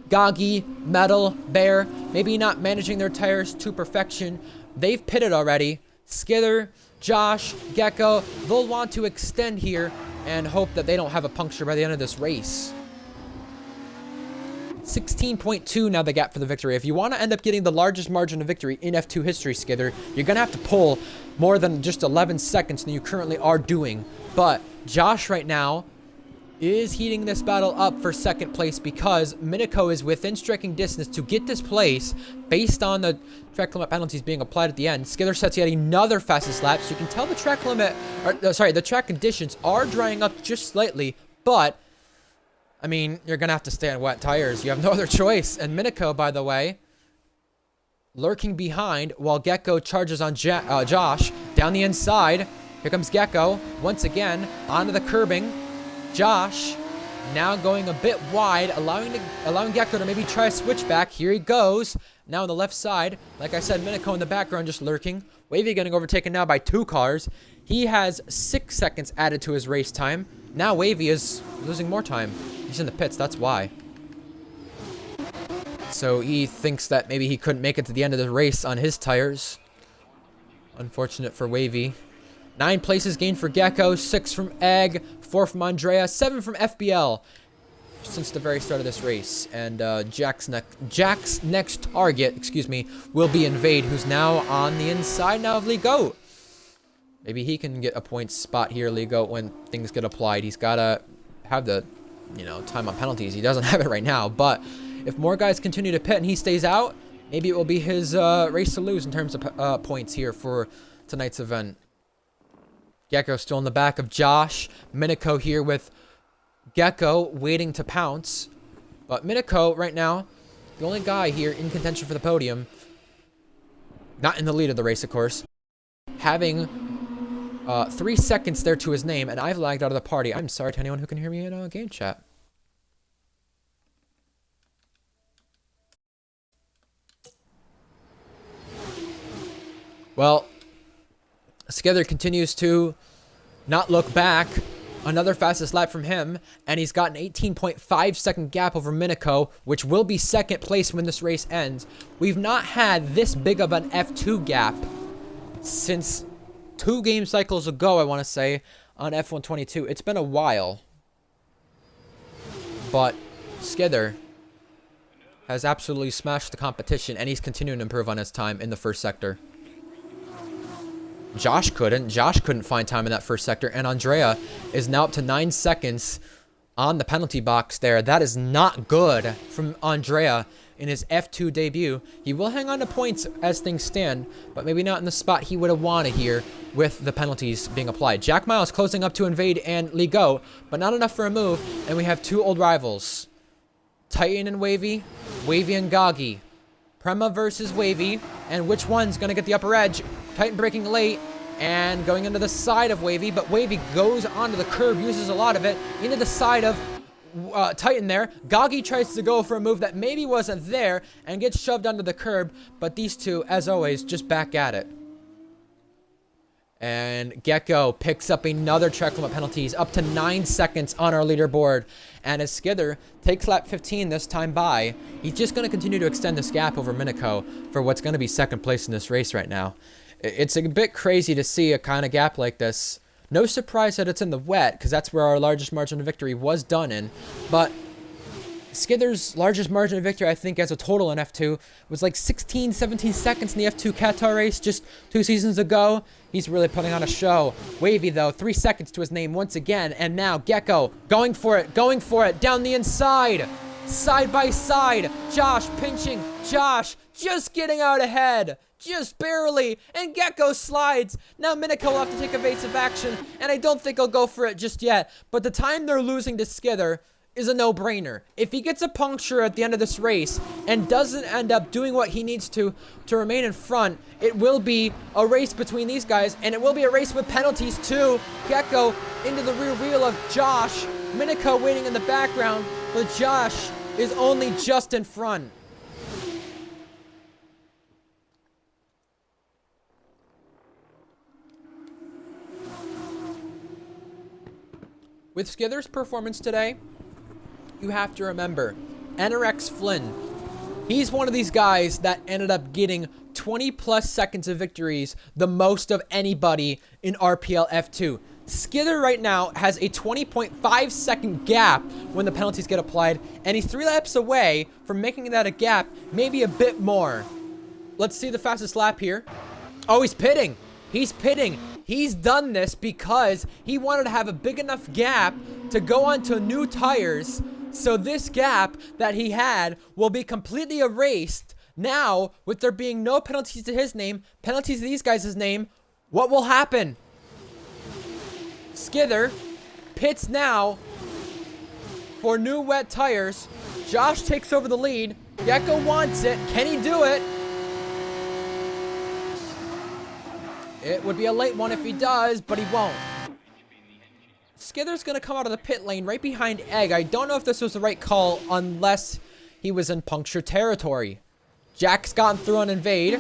Goggy, Metal, Bear, maybe not managing their tires to perfection. They've pitted already. Skither, Josh, Gecko, they'll want to extend here and hope that they don't have a puncture by the end of this race. 16.2 now the gap for the victory. If you want to end up getting the largest margin of victory in F2 history, Skither, you're going to have to pull more than just 11 seconds than you currently are doing. But Josh right now is heating this battle up for second place because Miniko is within striking distance to get this place based on the track limit penalties being applied at the end. Skither sets yet another fastest lap, so you can tell the track limit, the track conditions are drying up just slightly, but I mean, you're going to have to stay on wet tires. You have no other choice. And Miniko, by the way, lurking behind while Gecko charges on Josh down the inside. Here comes Gecko once again onto the curbing. Josh now going a bit wide, allowing Gecko to maybe try a switchback. Here he goes. Now on the left side, like I said, Miniko in the background just lurking. Wavy getting overtaken now by 2 cars. He has 6 seconds added to his race time. Now Wavy is losing more time. He's in the pits, that's why. So he thinks that maybe he couldn't make it to the end of the race on his tires. Unfortunate for Wavy. 9 places gained for Gecko, 6 from Egg, 4 from Andrea, 7 from FBL since the very start of this race. And Jack's next target, will be Invade, who's now on the inside now of Lee Goat. Maybe he can get a point spot here, Lee Goat, when things get applied. He's got to have the, time on penalties. He doesn't have it right now, but if more guys continue to pit and he stays out, maybe it will be his race to lose in terms of points here for tonight's event. Gecko still in the back of Josh. Miniko here with Gecko waiting to pounce. But Miniko right now, the only guy here in contention for the podium, not in the lead of the race, of course, having 3 seconds there to his name, and I've lagged out of the party. I'm sorry to anyone who can hear me in game chat. Well, Skither continues to not look back. Another fastest lap from him, and he's got an 18.5 second gap over Miniko, which will be second place when this race ends. We've not had this big of an F2 gap since 2 game cycles ago, I want to say, on F122. It's been a while. But Skither has absolutely smashed the competition, and he's continuing to improve on his time in the first sector. Josh couldn't find time in that first sector, and Andrea is now up to 9 seconds on the penalty box there. That is not good from Andrea in his F2 debut. He will hang on to points as things stand, but maybe not in the spot he would have wanted here with the penalties being applied. Jack Miles closing up to Invade and Lee Go, but not enough for a move, and we have 2 old rivals. Titan and Wavy, Wavy and Goggy. Prema versus Wavy, and which one's going to get the upper edge? Titan braking late and going into the side of Wavy, but Wavy goes onto the curb, uses a lot of it, into the side of Titan there. Goggy tries to go for a move that maybe wasn't there and gets shoved onto the curb, but these two, as always, just back at it. And Gecko picks up another track limit penalties, up to 9 seconds on our leaderboard. And as Skither takes lap 15 this time by, he's just going to continue to extend this gap over Miniko for what's going to be second place in this race right now. It's a bit crazy to see a kind of gap like this. No surprise that it's in the wet, because that's where our largest margin of victory was done in. But Skither's largest margin of victory, I think, as a total in F2 was like 16, 17 seconds in the F2 Qatar race just 2 seasons ago. He's really putting on a show. Wavy, though, 3 seconds to his name once again. And now Gecko going for it, down the inside. Side by side. Josh pinching. Josh just getting out ahead. Just barely. And Gecko slides. Now Minico will have to take evasive action. And I don't think he'll go for it just yet. But the time they're losing to Skither is a no-brainer. If he gets a puncture at the end of this race and doesn't end up doing what he needs to remain in front, it will be a race between these guys, and it will be a race with penalties too. Gecko into the rear wheel of Josh. Minico waiting in the background, but Josh is only just in front. With Skither's performance today, you have to remember, NRX Flynn, he's one of these guys that ended up getting 20 plus seconds of victories, the most of anybody in RPL F2. Skither right now has a 20.5 second gap when the penalties get applied, and he's 3 laps away from making that a gap, maybe a bit more. Let's see the fastest lap here. Oh, he's pitting. He's pitting. He's done this because he wanted to have a big enough gap to go onto new tires. So this gap that he had will be completely erased. Now, with there being no penalties to his name, penalties to these guys' name, what will happen? Skither pits now for new wet tires. Josh takes over the lead. Gecko wants it. Can he do it? It would be a late one if he does, but he won't. Skither's going to come out of the pit lane right behind Egg. I don't know if this was the right call unless he was in puncture territory. Jack's gotten through on Invade.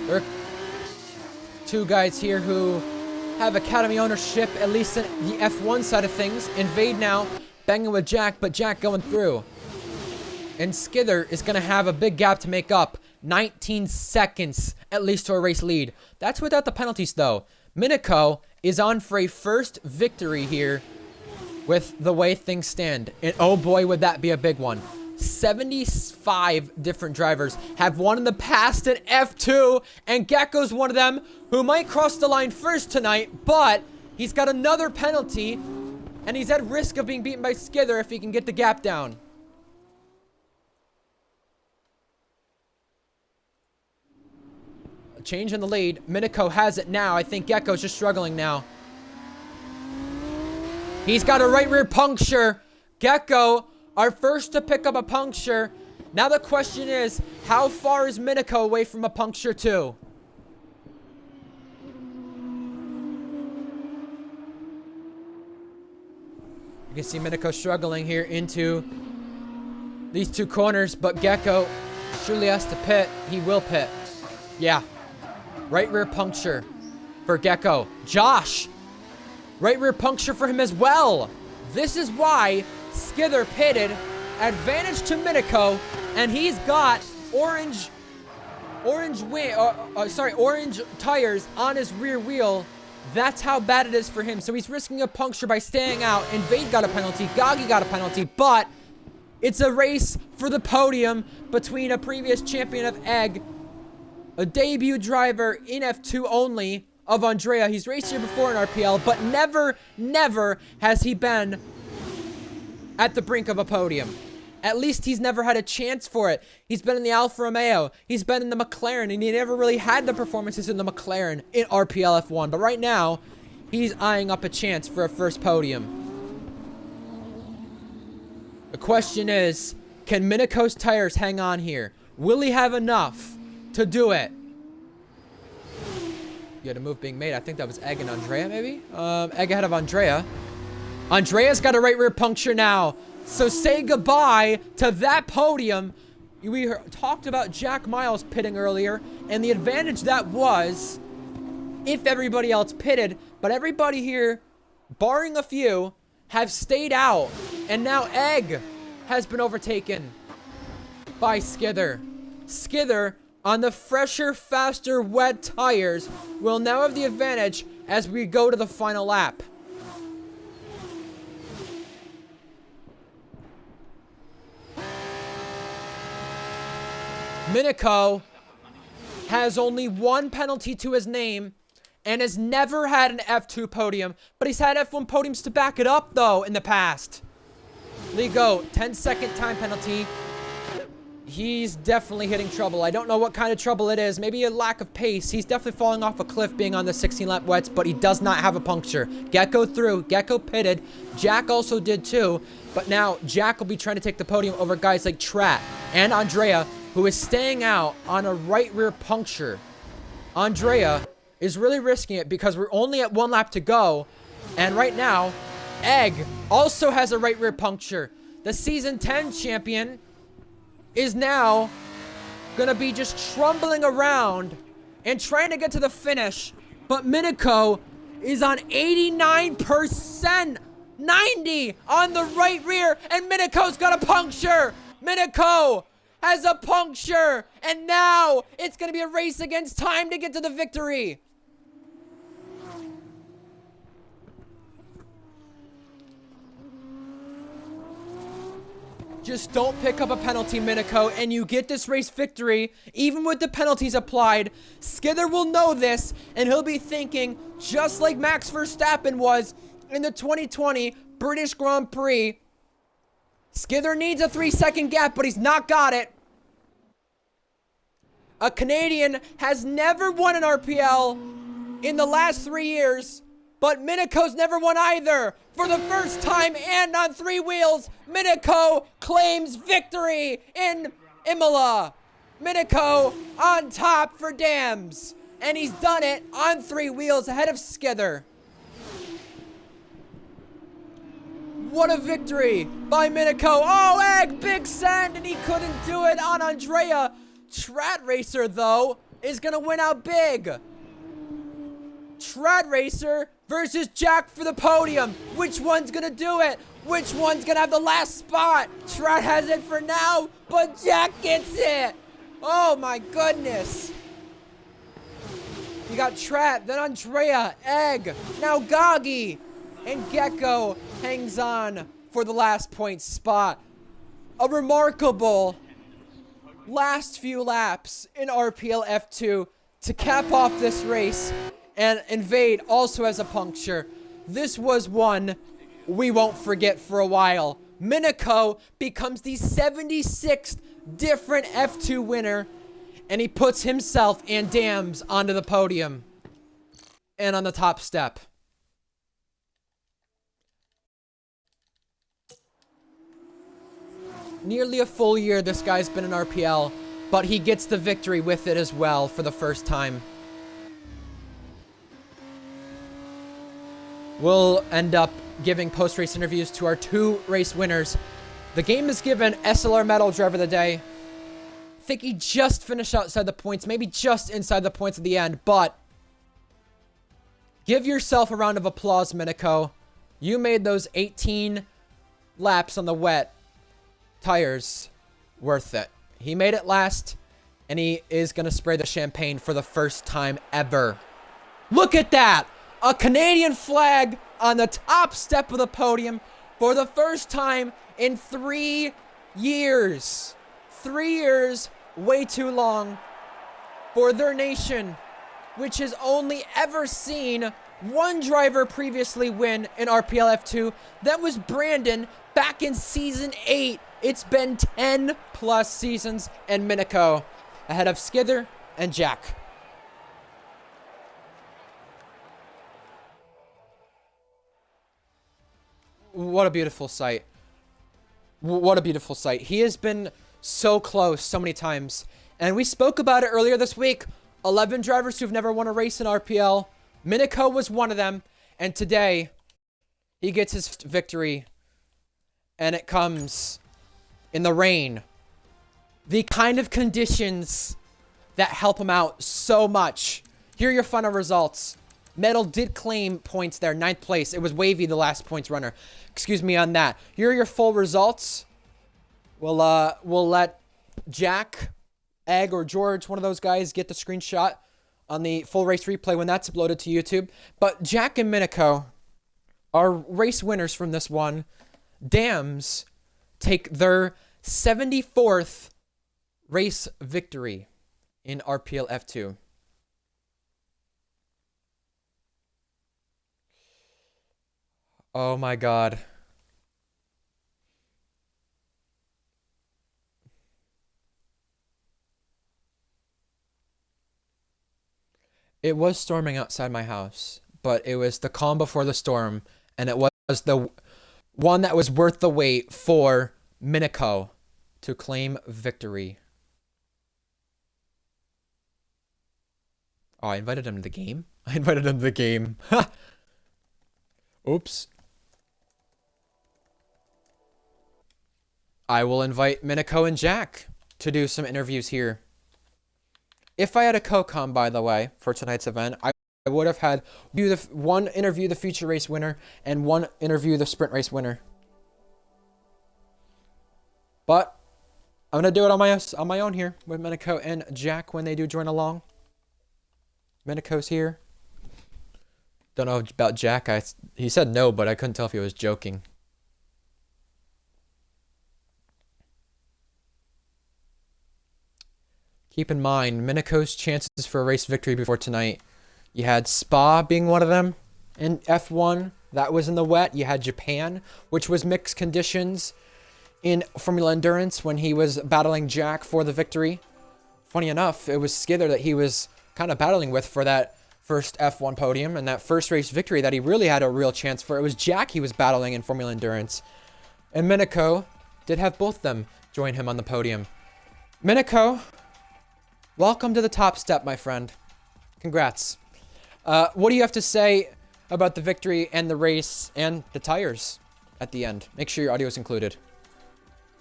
There are 2 guys here who have Academy ownership, at least in the F1 side of things. Invade now banging with Jack, but Jack going through. And Skither is going to have a big gap to make up. 19 seconds at least to a race lead. That's without the penalties, though. Minico is on for a first victory here with the way things stand. And oh boy, would that be a big one. 75 different drivers have won in the past at F2, and Gecko's one of them who might cross the line first tonight, but he's got another penalty, and he's at risk of being beaten by Skither if he can get the gap down. Change in the lead. Minico has it now. I think Gecko's just struggling now. He's got a right rear puncture. Gecko, our first to pick up a puncture. Now the question is, how far is Minico away from a puncture too? You can see Minico struggling here into these 2 corners, but Gecko surely has to pit. He will pit. Yeah. Right rear puncture for Gecko. Josh, right rear puncture for him as well. This is why Skither pitted. Advantage to Minico, and he's got orange tires on his rear wheel. That's how bad it is for him. So he's risking a puncture by staying out. Invade got a penalty. Goggy got a penalty, but it's a race for the podium between a previous champion of Egg, a debut driver in F2 only of Andrea. He's raced here before in RPL, but never has he been at the brink of a podium. At least he's never had a chance for it. He's been in the Alfa Romeo. He's been in the McLaren, and he never really had the performances in the McLaren in RPL F1. But right now, he's eyeing up a chance for a first podium. The question is, can Minico's tires hang on here? Will he have enough to do it? You had a move being made. I think that was Egg and Andrea, maybe? Egg ahead of Andrea. Andrea's got a right rear puncture now. So say goodbye to that podium. We talked about Jack Miles pitting earlier, and the advantage that was if everybody else pitted. But everybody here, barring a few, have stayed out. And now Egg has been overtaken by Skither. Skither, on the fresher, faster, wet tires, will now have the advantage as we go to the final lap. Minico has only one penalty to his name and has never had an F2 podium, but he's had F1 podiums to back it up, though, in the past. Ligo, 10-second time penalty. He's definitely hitting trouble. I don't know what kind of trouble it is. Maybe a lack of pace. He's definitely falling off a cliff being on the 16-lap wets, but he does not have a puncture. Gecko through. Gecko pitted. Jack also did too, but now Jack will be trying to take the podium over guys like Trat and Andrea, who is staying out on a right rear puncture. Andrea is really risking it because we're only at 1 lap to go, and right now, Egg also has a right rear puncture. The Season 10 champion is now gonna be just trumbling around and trying to get to the finish, but Minico is on 89%, 90 on the right rear, and Minico's got a puncture. Minico has a puncture, and now it's gonna be a race against time to get to the victory. Just don't pick up a penalty, Minico, and you get this race victory, even with the penalties applied. Skither will know this, and he'll be thinking, just like Max Verstappen was in the 2020 British Grand Prix, Skither needs a 3-second gap, but he's not got it. A Canadian has never won an RPL in the last 3 years, but Minico's never won either. For the first time and on 3 wheels, Minico claims victory in Imola. Minico on top for Dams. And he's done it on 3 wheels ahead of Skither. What a victory by Minico. Oh, Egg, big send, and he couldn't do it on Andrea. Trat Racer, though, is going to win out big. Trat Racer versus Jack for the podium. Which one's gonna do it? Which one's gonna have the last spot? Trat has it for now, but Jack gets it. Oh my goodness. You got Trat, then Andrea, Egg, now Goggy, and Gecko hangs on for the last point spot. A remarkable last few laps in RPL F2 to cap off this race. And Invade also has a puncture. This was one we won't forget for a while. Minico becomes the 76th different F2 winner, and he puts himself and Dams onto the podium and on the top step. Nearly a full year this guy's been in RPL, but he gets the victory with it as well for the first time. We'll end up giving post-race interviews to our 2 race winners. The game is given SLR Medal Driver of the Day. I think he just finished outside the points, maybe just inside the points at the end, but give yourself a round of applause, Minico. You made those 18 laps on the wet tires worth it. He made it last, and he is going to spray the champagne for the first time ever. Look at that! A Canadian flag on the top step of the podium for the first time in 3 years. 3 years, way too long for their nation, which has only ever seen one driver previously win in RPL F2. That was Brandon back in Season 8. It's been 10 plus seasons, and Minico ahead of Skither and Jack. What a beautiful sight. What a beautiful sight. He has been so close so many times. And we spoke about it earlier this week. 11 drivers who've never won a race in RPL. Minico was one of them. And today, he gets his victory. And it comes in the rain. The kind of conditions that help him out so much. Here are your final results. Metal did claim points there, 9th place. It was Wavy, the last points runner. Excuse me on that. Here are your full results. We'll let Jack, Egg, or George, one of those guys, get the screenshot on the full race replay when that's uploaded to YouTube. But Jack and Minico are race winners from this one. Dams take their 74th race victory in RPL F2. Oh my god. It was storming outside my house, but it was the calm before the storm, and it was the one that was worth the wait for Minico to claim victory. Oh, I invited him to the game? I invited him to the game. Oops. I will invite Minico and Jack to do some interviews here. If I had a co-com, by the way, for tonight's event, I would have had one interview the feature race winner and one interview the sprint race winner. But I'm gonna do it on my own here with Minico and Jack when they do join along. Minico's here. Don't know about Jack. He said no, but I couldn't tell if he was joking. Keep in mind, Minico's chances for a race victory before tonight. You had Spa being one of them in F1. That was in the wet. You had Japan, which was mixed conditions in Formula Endurance when he was battling Jack for the victory. Funny enough, it was Skither that he was kind of battling with for that first F1 podium and that first race victory that he really had a real chance for. It was Jack he was battling in Formula Endurance. And Minico did have both of them join him on the podium. Minico, welcome to the top step, my friend. Congrats. What do you have to say about the victory and the race and the tires at the end? Make sure your audio is included.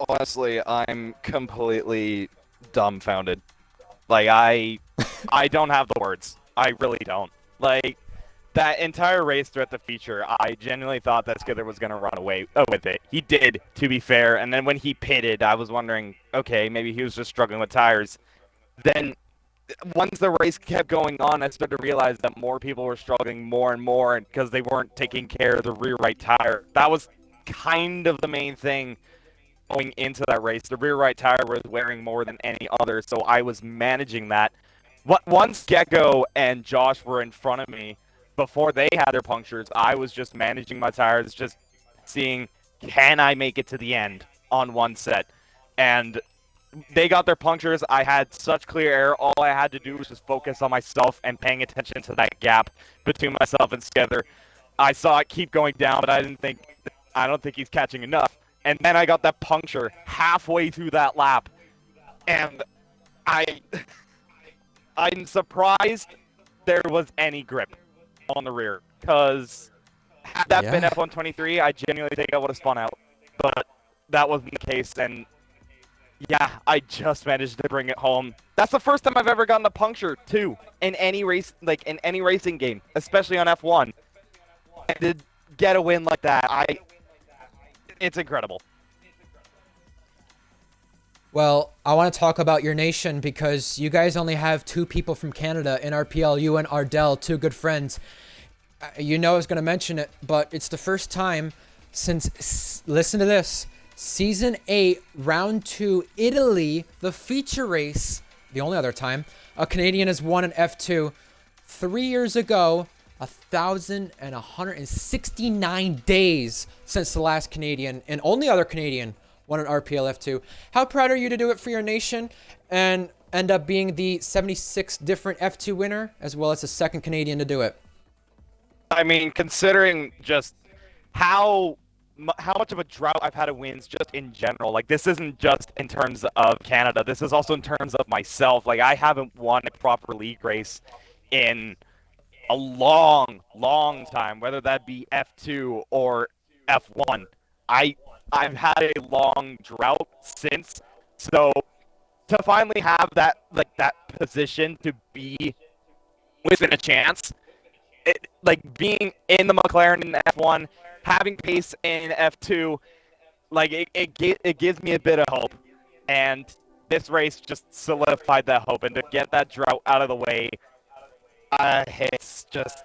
Honestly, I'm completely dumbfounded. Like, I don't have the words. I really don't. Like, that entire race throughout the feature, I genuinely thought that Skither was going to run away with it. He did, to be fair. And then when he pitted, I was wondering, okay, maybe he was just struggling with tires. Then, once the race kept going on, I started to realize that more people were struggling more and more because they weren't taking care of the rear right tire. That was kind of the main thing going into that race. The rear right tire was wearing more than any other, so I was managing that. Once Gecko and Josh were in front of me, before they had their punctures, I was just managing my tires, just seeing, can I make it to the end on one set? And they got their punctures. I had such clear air. All I had to do was just focus on myself and paying attention to that gap between myself and Skither. I saw it keep going down, but I don't think he's catching enough. And then I got that puncture halfway through that lap. And I'm surprised there was any grip on the rear. Because had that been F123, I genuinely think I would have spun out. But that wasn't the case. And yeah, I just managed to bring it home. That's the first time I've ever gotten a puncture, too, in any race, like in any racing game, especially on F1. And to get a win like that, it's incredible. Well, I want to talk about your nation because you guys only have 2 people from Canada in RPL, you and Ardell, 2 good friends. You know I was going to mention it, but it's the first time since, listen to this, Season 8, Round 2, Italy, the feature race, the only other time, a Canadian has won an F2. 3 years ago, 1,169 days since the last Canadian, and only other Canadian, won an RPL F2. How proud are you to do it for your nation and end up being the 76th different F2 winner, as well as the second Canadian to do it? I mean, considering just how much of a drought I've had of wins just in general. Like, this isn't just in terms of Canada. This is also in terms of myself. Like, I haven't won a proper league race in a long, long time, whether that be F2 or F1. I've had a long drought since. So to finally have that position to be within a chance, being in the McLaren in F1, having pace in F2, it gives me a bit of hope. And this race just solidified that hope. And to get that drought out of the way, It's just,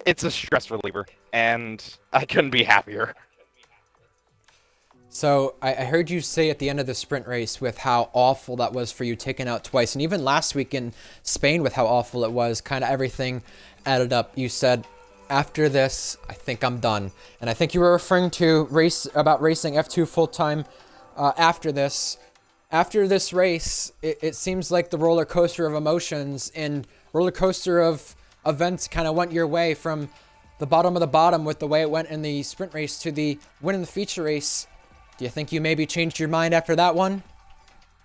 it's a stress reliever, and I couldn't be happier. So I heard you say at the end of the sprint race with how awful that was for you taking out twice. And even last week in Spain with how awful it was, kind of everything added up. You said, after this, I think I'm done. And I think you were referring to racing F2 full-time after this. After this race, it seems like the roller coaster of emotions and roller coaster of events kind of went your way from the bottom of the bottom with the way it went in the sprint race to the win in the feature race. Do you think you maybe changed your mind after that one?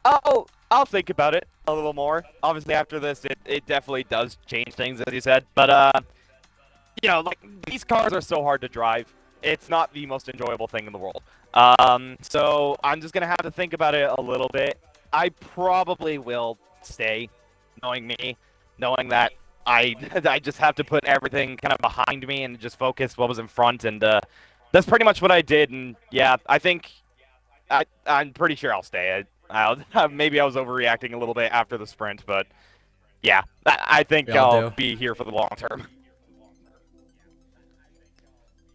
I'll think about it a little more. Obviously, after this, it definitely does change things, as you said. But, like, these cars are so hard to drive. It's not the most enjoyable thing in the world. So I'm just going to have to think about it a little bit. I probably will stay, knowing me, knowing that I just have to put everything kind of behind me and just focus what was in front. And that's pretty much what I did. And, yeah, I think I'm pretty sure I'll stay. Maybe I was overreacting a little bit after the sprint, but, yeah, I think I'll be here for the long term.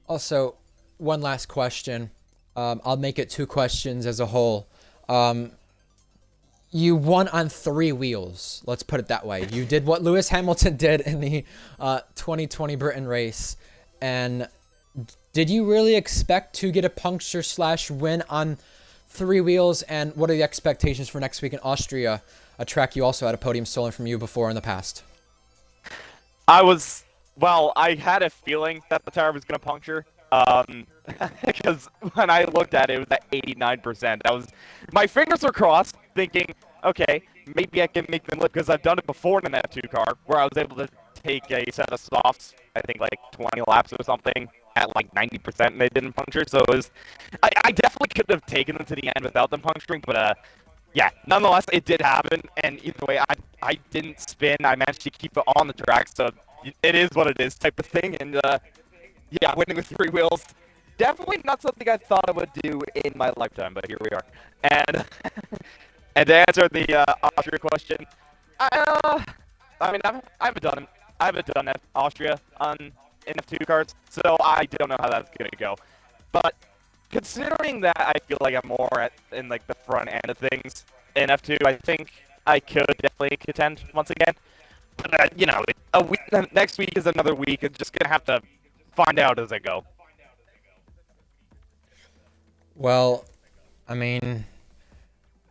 Also, one last question. I'll make it 2 questions as a whole. You won on 3 wheels. Let's put it that way. You did what Lewis Hamilton did in the 2020 Britain race. And did you really expect to get a puncture/win on 3 wheels? And what are the expectations for next week in Austria, a track you also had a podium stolen from you before in the past? I had a feeling that the tire was going to puncture, because when I looked at it, it was at 89%. My fingers were crossed, thinking, okay, maybe I can make them live, because I've done it before in an F2 car, where I was able to take a set of softs, I think like 20 laps or something, at like 90%, and they didn't puncture, so I definitely could have taken them to the end without them puncturing, but, yeah, nonetheless, it did happen, and either way, I didn't spin. I managed to keep it on the track, so it is what it is type of thing, and yeah, winning with 3 wheels, definitely not something I thought I would do in my lifetime, but here we are. And and to answer the Austria question, I haven't done Austria in F2 cars, so I don't know how that's gonna go. But considering that I feel like I'm more in like the front end of things in F2, I think I could definitely contend once again. But, next week is another week. I'm just going to have to find out as I go. Well, I mean,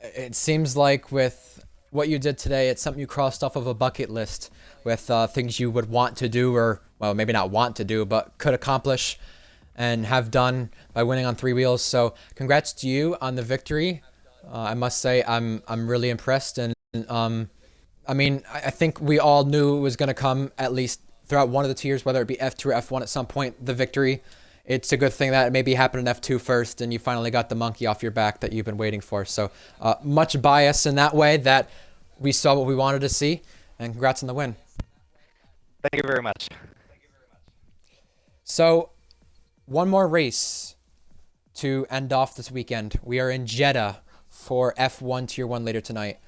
it seems like with what you did today, it's something you crossed off of a bucket list with things you would want to do, or, well, maybe not want to do, but could accomplish and have done by winning on 3 wheels. So congrats to you on the victory. I must say I'm really impressed, and I think we all knew it was going to come at least throughout one of the tiers, whether it be F2 or F1 at some point, the victory. It's a good thing that it maybe happened in F2 first and you finally got the monkey off your back that you've been waiting for. So much bias in that way that we saw what we wanted to see, and congrats on the win. Thank you very much. So one more race to end off this weekend. We are in Jeddah for F1 Tier 1 later tonight.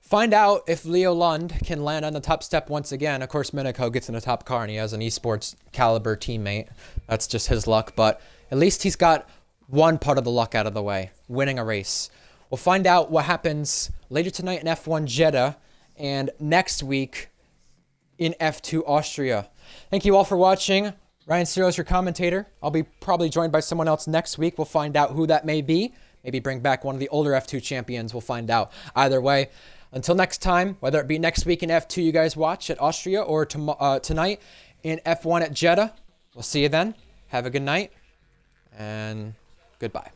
Find out if Leo Lund can land on the top step once again. Of course, Miniko gets in the top car and he has an esports caliber teammate. That's just his luck, but at least he's got one part of the luck out of the way, winning a race. We'll find out what happens later tonight in F1 Jeddah and next week in F2 Austria. Thank you all for watching. Ryan Searles, your commentator. I'll be probably joined by someone else next week. We'll find out who that may be. Maybe bring back one of the older F2 champions. We'll find out. Either way, until next time, whether it be next week in F2 you guys watch at Austria or tonight in F1 at Jeddah, we'll see you then. Have a good night and goodbye.